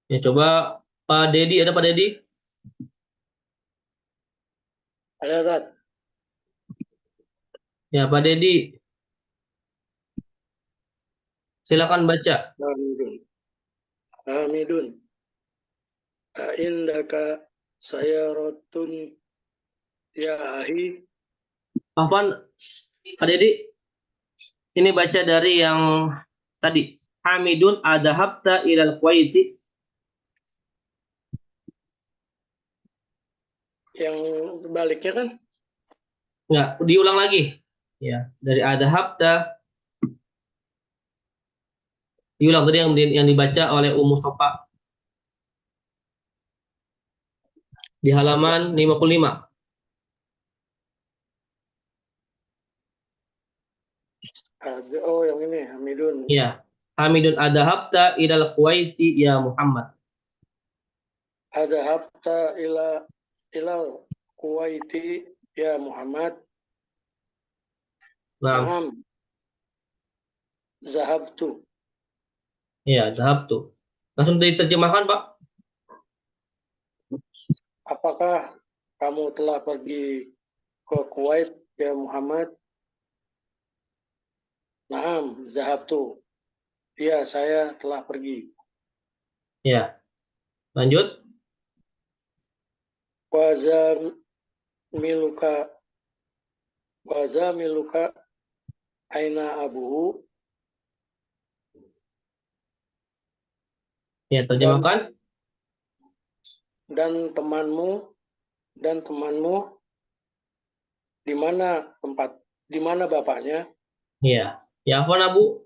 Ya, coba Pak Dedi, ada Pak Dedi? Ada, Ustaz. Ya, Pak Dedi. Silakan baca. Hamidun. Indaka sayaratun ya ahi. Afwan, Pak Dedi. Ini baca dari yang tadi. Hamidun adahabta ilal Kuwaiti. Yang baliknya kan? Enggak, diulang lagi. Ya, dari adahabta. Diulang tadi yang dibaca oleh Ummu Sofa di halaman 55. Oh, yang ini Hamidun. Ya. Hamidun adahabta ilal Kuwaiti ya Muhammad. Adahabta ilal Kuwaiti ya Muhammad. Nah, Naam. Zahabtu. ya, dahabtu. Langsung diterjemahkan, Pak. Apakah kamu telah pergi ke Kuwait ya Muhammad? Naam, zahabtu. Ya, saya telah pergi. Ya. Lanjut. Wazamiluka aina abuhu. Ya, terjemahkan. Dan temanmu di mana bapaknya? Ya. Ya, apa Abu?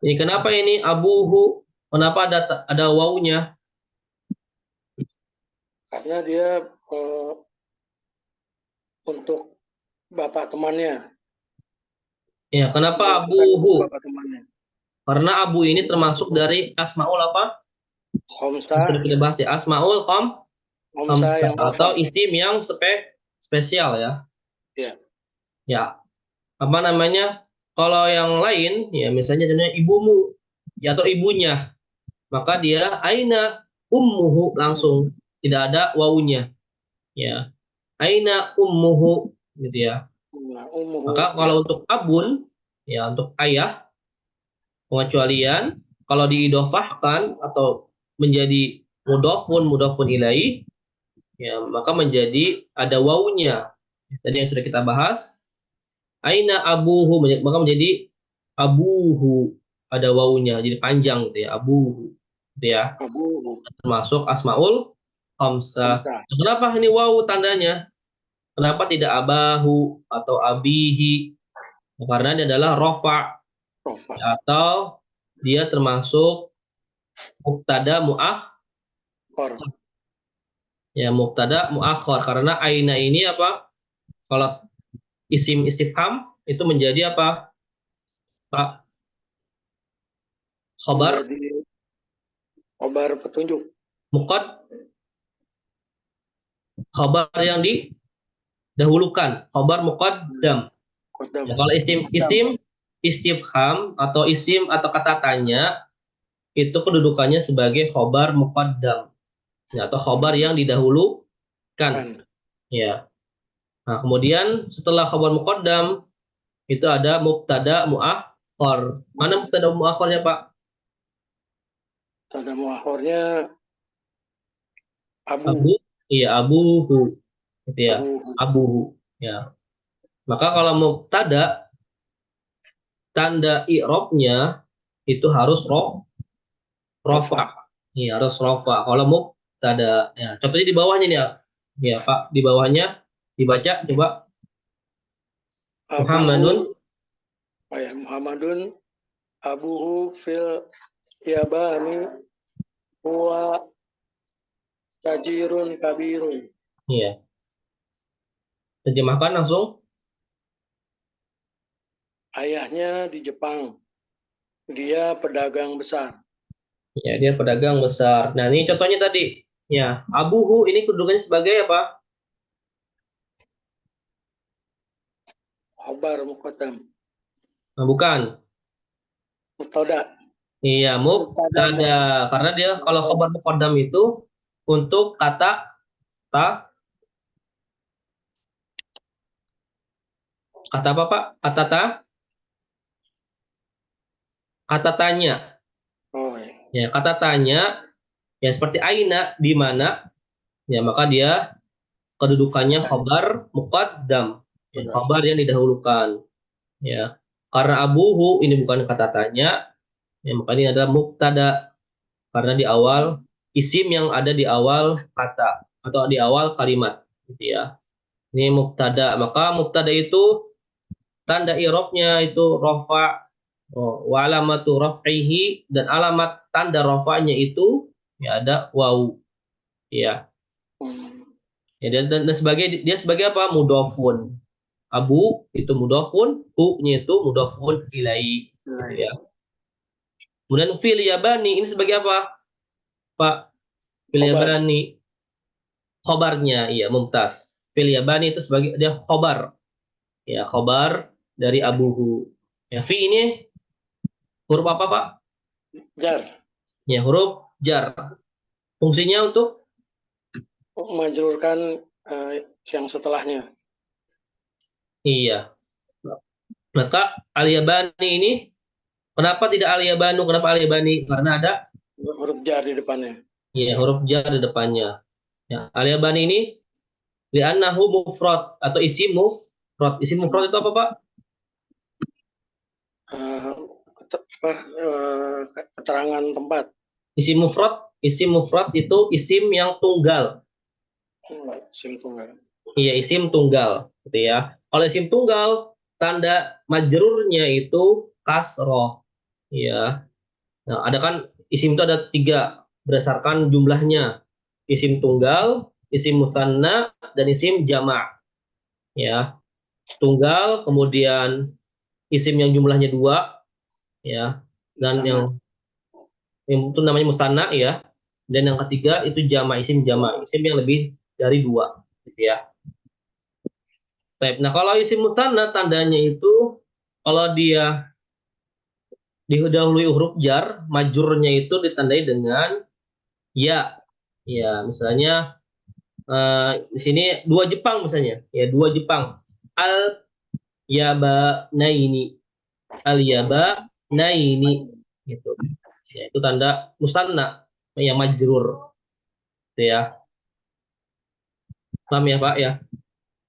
Ini kenapa ini abuhu? Kenapa ada wawunya? Karena dia untuk bapak temannya. Ya, kenapa Bukan untuk abuhu? bapak temannya. Karena abu ini termasuk dari asmaul apa? Khamsah. Sudah kita bahas ya. Asmaul Khamsah yang atau rofa. isim yang spesial ya. Ya. Ya. Apa namanya? Kalau yang lain ya misalnya contohnya ibumu ya atau ibunya, maka dia aina ummuhu langsung, tidak ada wawunya. Ya. Aina ummuhu gitu ya. Nah, umuhu. Maka kalau untuk abun ya untuk ayah pengecualian kalau diidofahkan atau menjadi mudhafun ilai ya maka menjadi ada wawunya. Tadi yang sudah kita bahas aina abuhu maka menjadi abuhu ada wawunya jadi panjang gitu ya abuhu gitu ya Abuhu. termasuk asmaul khamsah. Khamsah. Kenapa ini wawu tandanya? Kenapa tidak abahu atau abihi? Karena dia adalah rofa Rofa. atau dia termasuk mubtada Kor. ya mubtada muakhar karena aina ini apa? Kalau isim istifham itu menjadi apa? Pak, khobar Menjadi khobar petunjuk. khabar yang didahulukan, khabar muqaddam. Qaddam. Ya, kalau istifham atau isim atau kata tanya itu kedudukannya sebagai khobar muqaddam, ya, atau khobar yang didahulukan. Kan. Ya. Nah, kemudian setelah khobar muqaddam itu ada mubtada muakhar. Mana mubtada muakharnya, Pak? Tanda muakhornya Abu. abu. Iya, abuhu. Gitu ya. Abu. Abuhu. Ya. Maka kalau mubtada tanda i'rabnya itu harus rofa. Iya, harus rofa. Kalau mubtada, ya. Contohnya di bawahnya nih ya. Ya, Pak, di bawahnya dibaca coba. Muhammadun. Muhammadun abuhu fil yabani huwa tajirun kabirun. Iya. Terjemahkan langsung. Ayahnya di Jepang. Dia pedagang besar. Ya, dia pedagang besar. Nah, ini contohnya tadi. Ya, abuhu ini kedudukannya sebagai apa? Khobar muqaddam. Nah, bukan. Mubtada. Iya, mubtada. Karena dia kalau khabar muqaddam itu untuk kata apa, Pak? Kata tanya. Oh, ya. Ya, kata tanya ya seperti aina, di mana, ya maka dia kedudukannya khabar muqaddam, ya, khabar yang didahulukan, ya. Karena abuhu ini bukan kata tanya, ya maka ini adalah mubtada karena di awal isim yang ada di awal kata atau di awal kalimat, gitu ya. Ini mubtada, maka mubtada itu tanda i'rabnya itu rafa. Wa alamatu raf'ihi, dan alamat tanda rafa'nya itu ya ada waw, ya. Ya, dan sebagai dia sebagai apa? Mudhofun. Abu itu mudhofun, hu-nya itu mudhofun ilai, gitu ya. Kemudian fil yabani ini sebagai apa, Pak? Fil yabani khobarnya, iya, mumtaz. Fil yabani itu sebagai dia khobar, ya, khobar dari abuhu. Ya, fi ini huruf apa, Pak? Jar. Ya, huruf jar. Fungsinya untuk Majrurkan yang setelahnya. iya. Maka al-yabani ini kenapa tidak al-yabanu? Kenapa al-yabani? Karena ada Huruf jar di depannya. iya, huruf jar di depannya. Ya, al-yabani ini li'annahu mufrad atau isim mufrad. Isim mufrad itu apa, Pak? Keterangan tempat. Isim mufrad itu isim yang tunggal. Isim tunggal. Iya, isim tunggal, gitu ya. Kalau isim tunggal, tanda majrurnya itu kasroh. Iya. Nah, ada kan isim itu ada 3 berdasarkan jumlahnya. Isim tunggal, isim musanna, dan isim jama'. Ya. Tunggal, kemudian isim yang jumlahnya 2, ya. Dan yang itu namanya musanna, ya. Dan yang ketiga itu jama', isim yang lebih dari 2, gitu ya. Nah, kalau isim musanna tandanya itu kalau dia didahului huruf jar, majurnya itu ditandai dengan ya. Ya, misalnya di sini 2 Jepang misalnya, ya, 2 Jepang. Al yabanaini. Al yabanaini, gitu. Ya, itu tanda musanna yang majrur. Gitu ya. Paham ya, Pak, ya?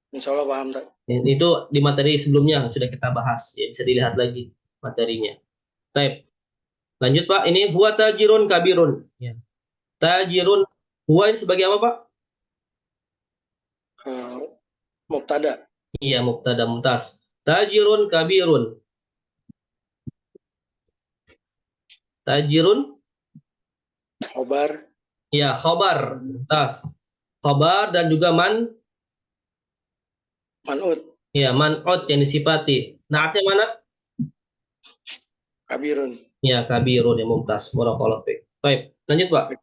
Insya Allah paham, tak? Itu di materi sebelumnya sudah kita bahas, ya, bisa dilihat lagi materinya. Baik. Lanjut, Pak. Ini huwa tajirun kabirun. Ya. Tajirun, huwa ini sebagai apa, Pak? Mubtada. Iya, mubtada mumtaz. Tajirun kabirun. Tajirun, Khobar. ya, khobar, mumtaz. Khobar dan juga Man'ut. ya, man'ut yang disifati. Naatnya mana? Kabirun. Ya, kabirun yang mumtaz. Barakallahu fiik. Baik, lanjut, Pak.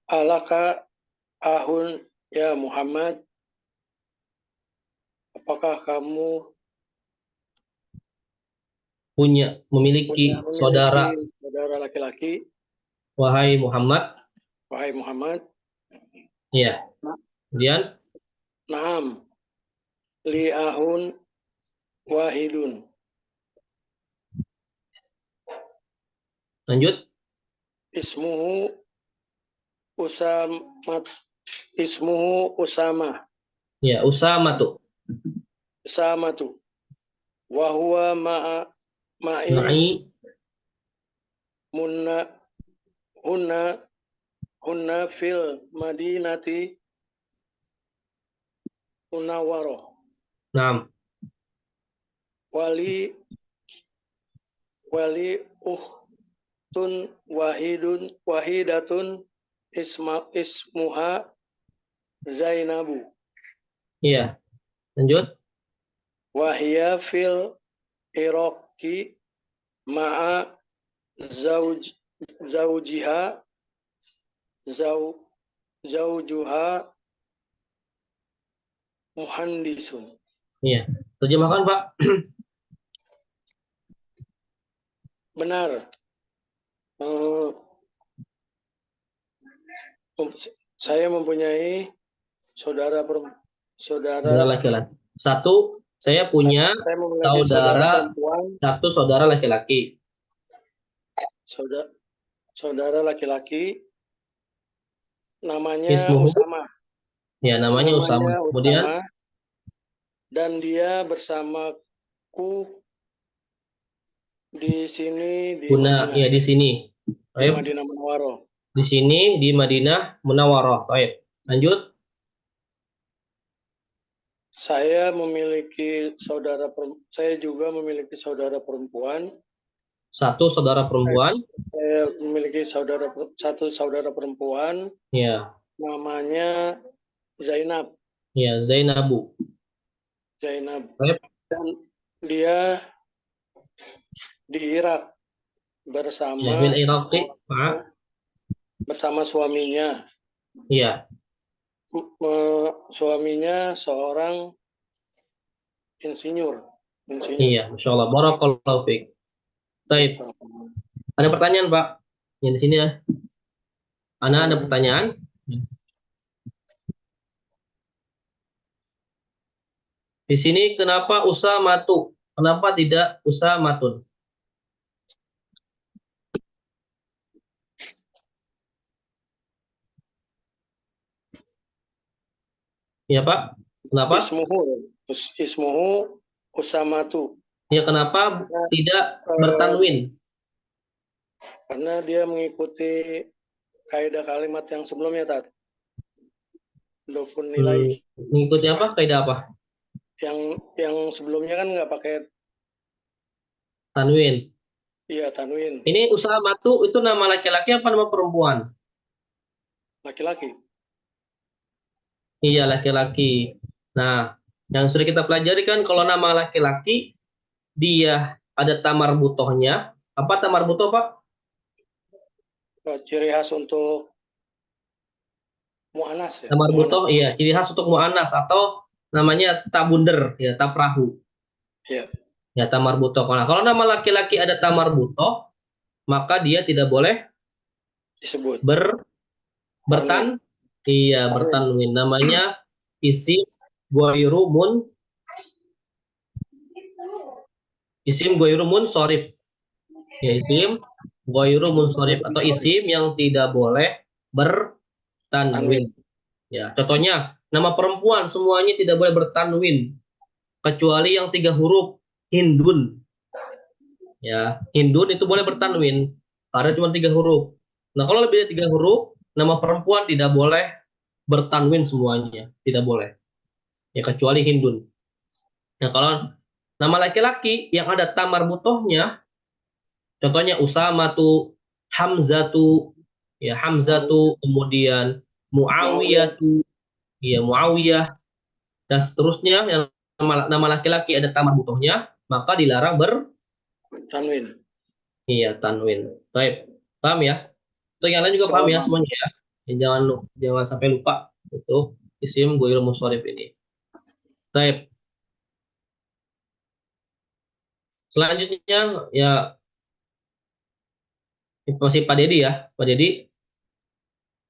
Alaka ahun ya Muhammad, apakah kamu memiliki saudara, saudara laki-laki, wahai Muhammad? wahai Muhammad? Iya. Kemudian, Naam, li ahun wahidun. lanjut. Ismuhu Usamat, ismuhu Usama. Ya, Usama tuh. Usama tuh. Wahuwa ma'i Na'i, munna hunna fil madinati munawwaroh. Naam. Wali uhtun wahidatun ismuha Zainabu. Iya. Lanjut. Wahia fil Iraqi ma'a zaujiha zaujuha muhandisun. Iya. Terjemahkan, Pak. Benar. Saya mempunyai saudara Saudara laki-laki. Satu, saya punya saya memiliki satu saudara laki-laki. Saudara laki-laki namanya Ismuhu. Usama. Ya, namanya Usama. Kemudian, dan dia bersamaku di sini di Madinah. Ya, di sini. Di Madinah Munawwaroh. Di sini di Madinah Munawwaroh. Baik. Lanjut. Saya juga memiliki saudara perempuan. Satu saudara perempuan. Saya memiliki satu saudara perempuan. Ya. Namanya Zainab. Ya, Zainabu. Zainab. Baik. Dan dia di Irak bersama bersama suaminya. Iya. Suaminya seorang insinyur. Iya, Masya Allah. Barakallahu fiik. Baik. Ada pertanyaan, Pak? Yang di sini ya. Ada pertanyaan? Di sini kenapa Usamatu? Kenapa tidak Usamatun? Ya, Pak. Kenapa? Ismuhu Usamatu. Ya, kenapa tidak bertanwin? Karena dia mengikuti kaidah kalimat yang sebelumnya, Tat. Dofun nilai. Mengikuti apa? Kaidah apa? Yang sebelumnya kan nggak pakai tanwin. Iya, tanwin. Ini Usamatu itu nama laki-laki apa nama perempuan? Laki-laki. Iya, laki-laki. Nah, yang sudah kita pelajari kan kalau nama laki-laki dia ada tamar butohnya. Apa tamar butoh, Pak? Ciri khas untuk mu'anas ya. Tamar butoh, iya, ciri khas untuk mu'anas atau namanya tabunder, ya, taprahu. Iya. Ya, tamar butoh. Nah, kalau nama laki-laki ada tamar butoh, maka dia tidak boleh disebut bertanwin. Namanya isim ghairu munsharif. Ya, isim ghairu munsharif atau isim yang tidak boleh bertanwin. Ya, contohnya nama perempuan semuanya tidak boleh bertanwin kecuali yang 3 huruf Hindun. Ya, Hindun itu boleh bertanwin karena cuma 3 huruf. Nah, kalau lebih dari 3 huruf, nama perempuan tidak boleh bertanwin semuanya, tidak boleh. Ya, kecuali Hindun. Nah, kalau nama laki-laki yang ada tamar butohnya, contohnya Usamatu, Hamzatu, ya Hamzatu, kemudian Muawiyatu, ya Muawiyah, dan seterusnya yang nama laki-laki ada tamar butohnya, maka dilarang bertanwin. Iya, tanwin. Baik, paham ya? Untuk yang lain juga paham ya Salam. semuanya ya. Jangan sampai lupa itu isim ghairul munsharif ini. Baik. Selanjutnya ya masih Pak Dedi ya. Pak Dedi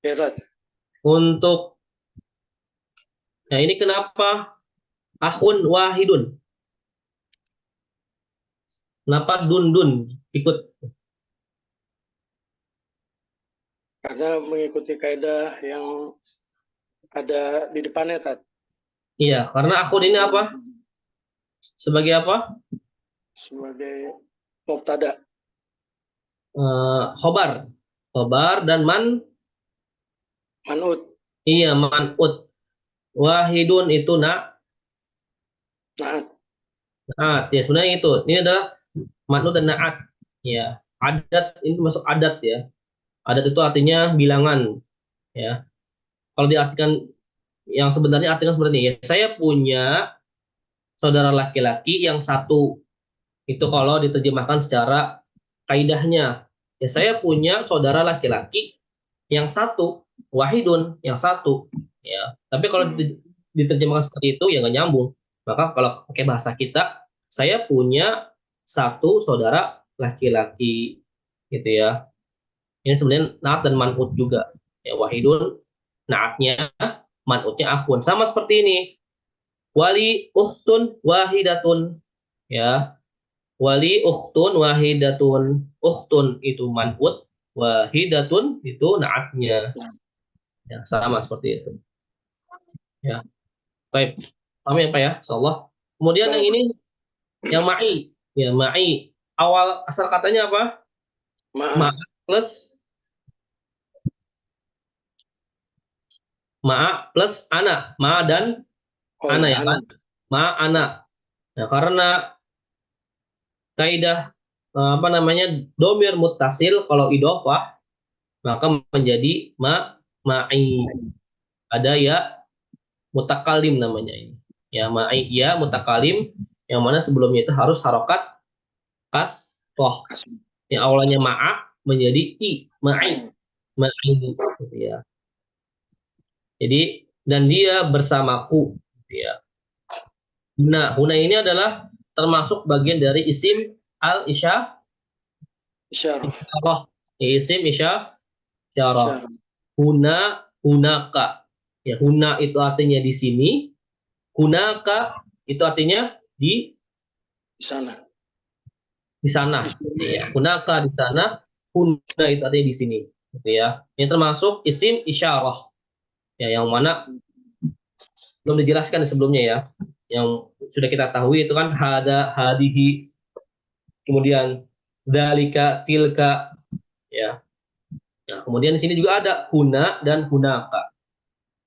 Ya, Ustaz. untuk ini kenapa akhun wahidun? Kenapa dun ikut? Karena mengikuti kaidah yang ada di depannya, Ustaz. Iya, karena akhun ini apa? Sebagai apa? Sebagai mubtada. Khobar dan Man'ut. iya man'ut. Wahidun itu Naat. naat ya sebenarnya itu. Ini adalah man'ut dan naat. Ya, adat ini masuk adat ya. Adat itu artinya bilangan ya. Kalau diartikan yang sebenarnya artinya seperti ini ya. Saya punya saudara laki-laki yang satu. Itu kalau diterjemahkan secara kaidahnya. Ya saya punya saudara laki-laki yang satu, wahidun yang satu. Ya, tapi kalau diterjemahkan seperti itu ya nggak nyambung. Maka kalau pakai bahasa kita, saya punya satu saudara laki-laki, gitu ya. Ini sebenarnya naat dan man'ut juga. Ya, wahidun naatnya, man'utnya akhun. Sama seperti ini. Wali ukhtun wahidatun. Ya, wali ukhtun wahidatun. Ukhtun itu man'ut, wahidatun itu naatnya. Ya, sama seperti itu. Ya, baik. Paham ya Pak ya? Insyaallah. Kemudian yang ini yang ma'i. Ya, ma'i. Awal asal katanya apa? Ma Ma'a. plus ana. Ma dan Oh, ana ya, ya kan? Ma ana. Nah, karena kaidah domir muttasil kalau idofah maka menjadi ma'i. Ada ya mutakalim namanya ini. Ya ma'i ya mutakalim yang mana sebelumnya itu harus harokat kasroh. Yang awalnya ma'a menjadi ma'i gitu ya. Jadi dan dia bersamaku gitu ya. Huna ini adalah termasuk bagian dari isim al-isyarah. Isim isyarah. Hunaka. Ya, huna itu artinya di sini. Hunaka itu artinya di sana. Di sana. Ya, hunaka di sana. Huna itu artinya di sini. Gitu ya. Yang termasuk isim isyarah. Ya, yang mana belum dijelaskan sebelumnya ya. Yang sudah kita tahu itu kan hadihi, kemudian dalika, tilka, ya. Nah, kemudian di sini juga ada huna dan hunaka.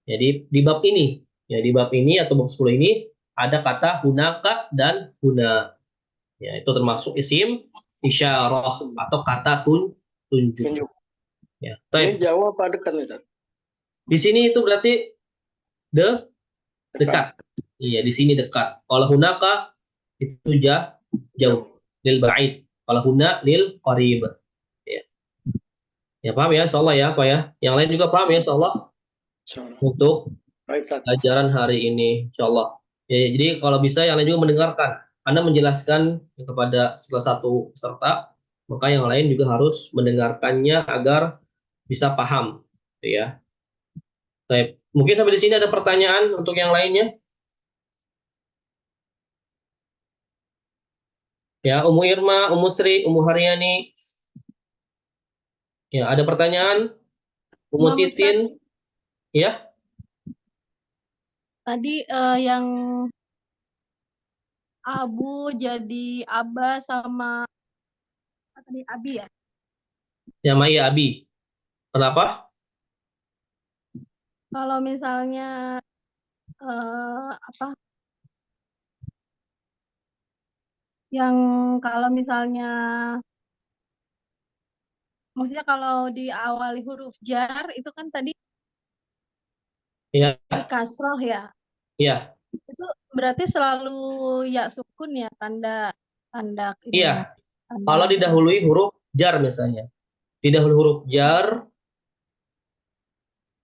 Jadi di bab ini, ya di bab ini atau bab 10 ini ada kata hunaka dan huna. Ya, itu termasuk isim isyarah atau kata tunjuk. Ya, ini jauh apa dekat nih, Ustaz? Di sini itu berarti dekat. Iya, di sini dekat. Kalau hunaka itu jauh. Lil ba'id. Kalau huna lil qarib. Ya. Ya paham ya, insyaallah ya, Pak ya. Yang lain juga paham ya, insyaallah. Untuk pelajaran hari ini, insyaallah. Ya, jadi kalau bisa yang lain juga mendengarkan. Anda menjelaskan kepada salah satu peserta, maka yang lain juga harus mendengarkannya agar bisa paham, gitu ya. Baik. Mungkin sampai di sini ada pertanyaan untuk yang lainnya. Ya, Umu Irma, Umu Sri, Umu Haryani. Ya, ada pertanyaan? Umu Titin. Ya. Tadi yang Abu jadi Aba sama tadi Abi ya? Ya, Maya Abi. Kenapa? Kalau misalnya yang kalau misalnya maksudnya kalau diawali huruf jar itu kan tadi Ya. di kasroh ya? Iya. Itu berarti selalu ya sukun ya tanda Iya. Kalau didahului huruf jar misalnya. Didahului huruf jar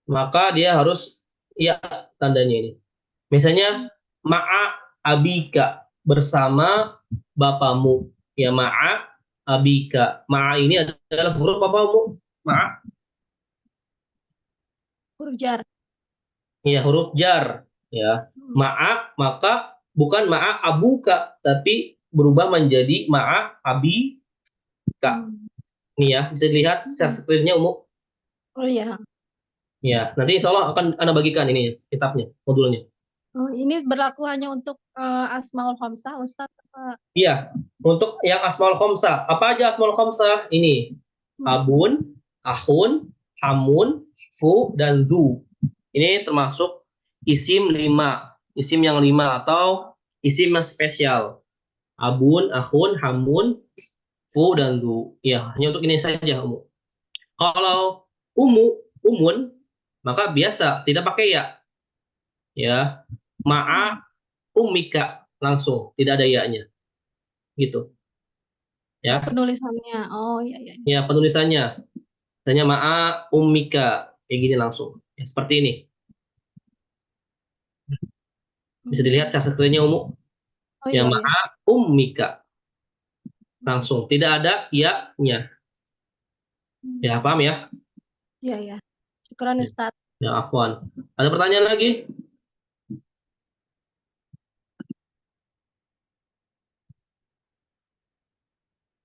maka dia harus ya tandanya ini. Misalnya ma'a abika, bersama bapamu. Ya ma'a abika. Ma'a ini adalah huruf apa, Bu? Ma'a? Huruf jar. Ya, huruf jar. Ya. Ma'a, maka bukan ma'a abuka, tapi berubah menjadi ma'a abika. Ini ya, bisa dilihat share screen-nya, Umu. Oh ya. Ya, nanti insya Allah akan Anda bagikan ini kitabnya, modulnya. Oh, ini berlaku hanya untuk Asmaul Khamsah, Ustaz? Iya, untuk yang asmaul khamsah. Apa aja asmaul khamsah? Ini abun, ahun, hamun, fu, dan du. Ini termasuk isim 5, isim yang 5 atau isim yang spesial. Abun, ahun, hamun, fu, dan du. Ya, hanya untuk ini saja, Umu. Kalau umun, maka biasa, tidak pakai ya. Ya, ma'a ummika, langsung, tidak ada ya-nya. Gitu. Ya, Penulisannya. Oh iya iya. ya penulisannya. Misalnya ma'a ummika, kayak gini langsung. Ya, seperti ini. Bisa dilihat share screen-nya, Umu. Oh Ya, iya iya. ma'a ummika. Langsung, tidak ada ya-nya. Ya, paham ya? Iya iya. Syukran Ya. Ustaz. Ya, afwan. Ada pertanyaan lagi?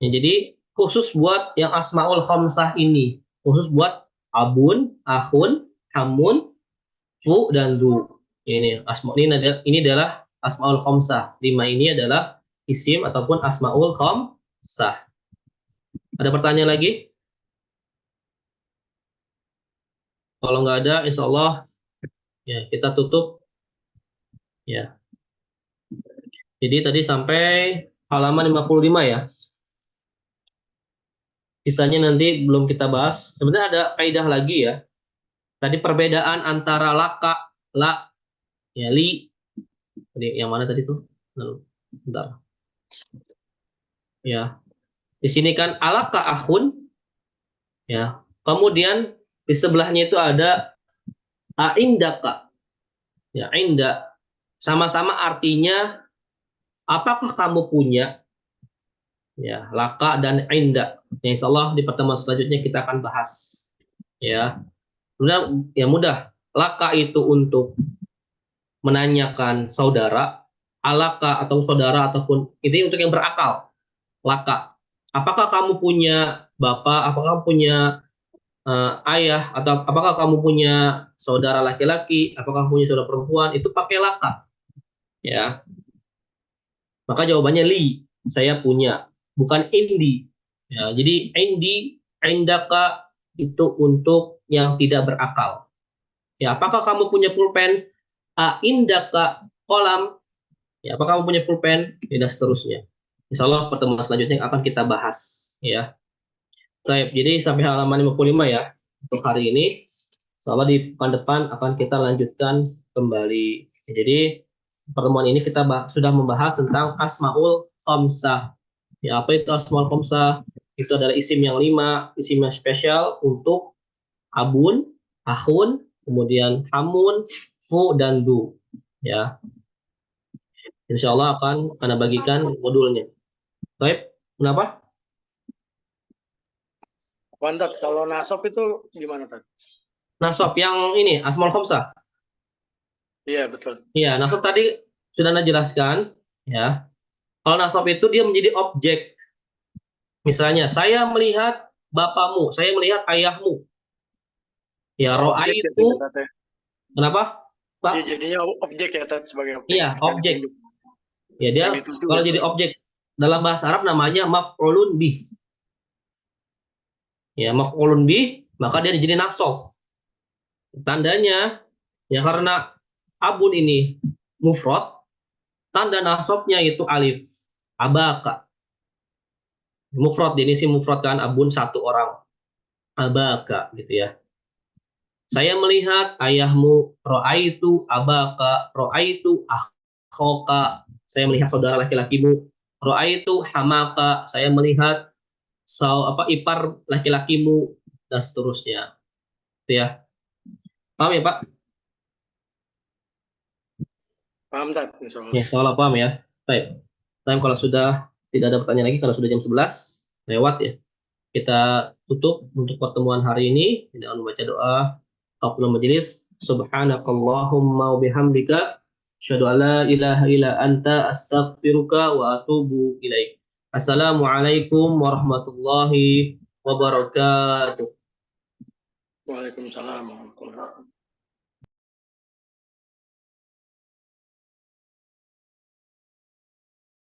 Ya, jadi khusus buat yang asmaul khamsah ini, khusus buat abun, ahun, hamun, fu, dan du. Ini adalah asmaul khamsah. 5 ini adalah isim ataupun asmaul khamsah. Ada pertanyaan lagi? Kalau nggak ada, insya Allah ya kita tutup. Ya. Jadi tadi sampai halaman 55 ya. Sisanya nanti belum kita bahas. Sebenarnya ada kaidah lagi ya. Tadi perbedaan antara laka, la, ya li. Tadi yang mana tadi tuh? Lalu, bentar. Ya. Di sini kan alaka ahun, ya. Kemudian di sebelahnya itu ada aindaka. Ya, inda. Sama-sama artinya apakah kamu punya? Ya, laka dan inda. Ya, insya Allah di pertemuan selanjutnya kita akan bahas. Ya, mudah. Laka itu untuk menanyakan saudara, alaka atau saudara ataupun ini untuk yang berakal. Laka. Apakah kamu punya bapak? Apakah kamu punya ayah? Atau apakah kamu punya saudara laki-laki? Apakah kamu punya saudara perempuan? Itu pakai laka. Ya. Maka jawabannya li. Saya punya. Bukan indi. Ya, jadi indi, indaka itu untuk yang tidak berakal. Ya, apakah kamu punya pulpen? Indaka kolam. Ya, apakah kamu punya pulpen? Dan seterusnya. Insya Allah pertemuan selanjutnya akan kita bahas. Ya. Baik, jadi sampai halaman 55 ya untuk hari ini. Insya Allah di pekan depan akan kita lanjutkan kembali. Jadi pertemuan ini kita sudah membahas tentang asmaul khamsah. Ya, apa itu asmaul khamsah? Itu adalah isim yang 5, isim yang spesial untuk abun, ahun, kemudian hamun, fu, dan du. Ya, insya Allah akan Anda bagikan modulnya. Baik, kenapa? Mantap. Kalau nasab itu gimana tadi? Nasab yang ini, asmaul khamsah. Iya, betul. Iya, nasab tadi sudah Anda jelaskan. Ya, kalau nasab itu dia menjadi objek. Misalnya, saya melihat bapakmu, saya melihat ayahmu. Ya, ro'a Objek itu, ya, Tat, ya. kenapa, Pak? Iya, jadinya objek ya, Tat, sebagai objek. Iya, objek. Ya, dia Yang dituju, kalau ya. jadi objek dalam bahasa Arab namanya maf'ulun bih. Ya, maf'ulun bih, maka dia jadi nasab. Tandanya, ya karena abun ini mufrad, tanda nasabnya itu alif. Abaka. Mufrad, ini sih mufrad kan, abun satu orang. Abaka, gitu ya. Saya melihat ayahmu, ro'aitu abaka, ro'aitu akhoka. Saya melihat saudara laki-lakimu, ro'aitu hamaka. Saya melihat ipar laki-lakimu, dan seterusnya. Gitu ya. Paham ya Pak? Paham tak? Insya Allah. Ya, insya paham ya. Baik. Kalau sudah tidak ada pertanyaan lagi, kalau sudah jam 11 lewat ya, kita tutup untuk pertemuan hari ini dengan membaca doa Tafsir majelis. Subhanakallahumma wa bihamdika asyhadu an la ilaha illa anta astaghfiruka wa atubu ilaik. Assalamualaikum warahmatullahi wabarakatuh. Waalaikumsalam warahmatullahi wabarakatuh.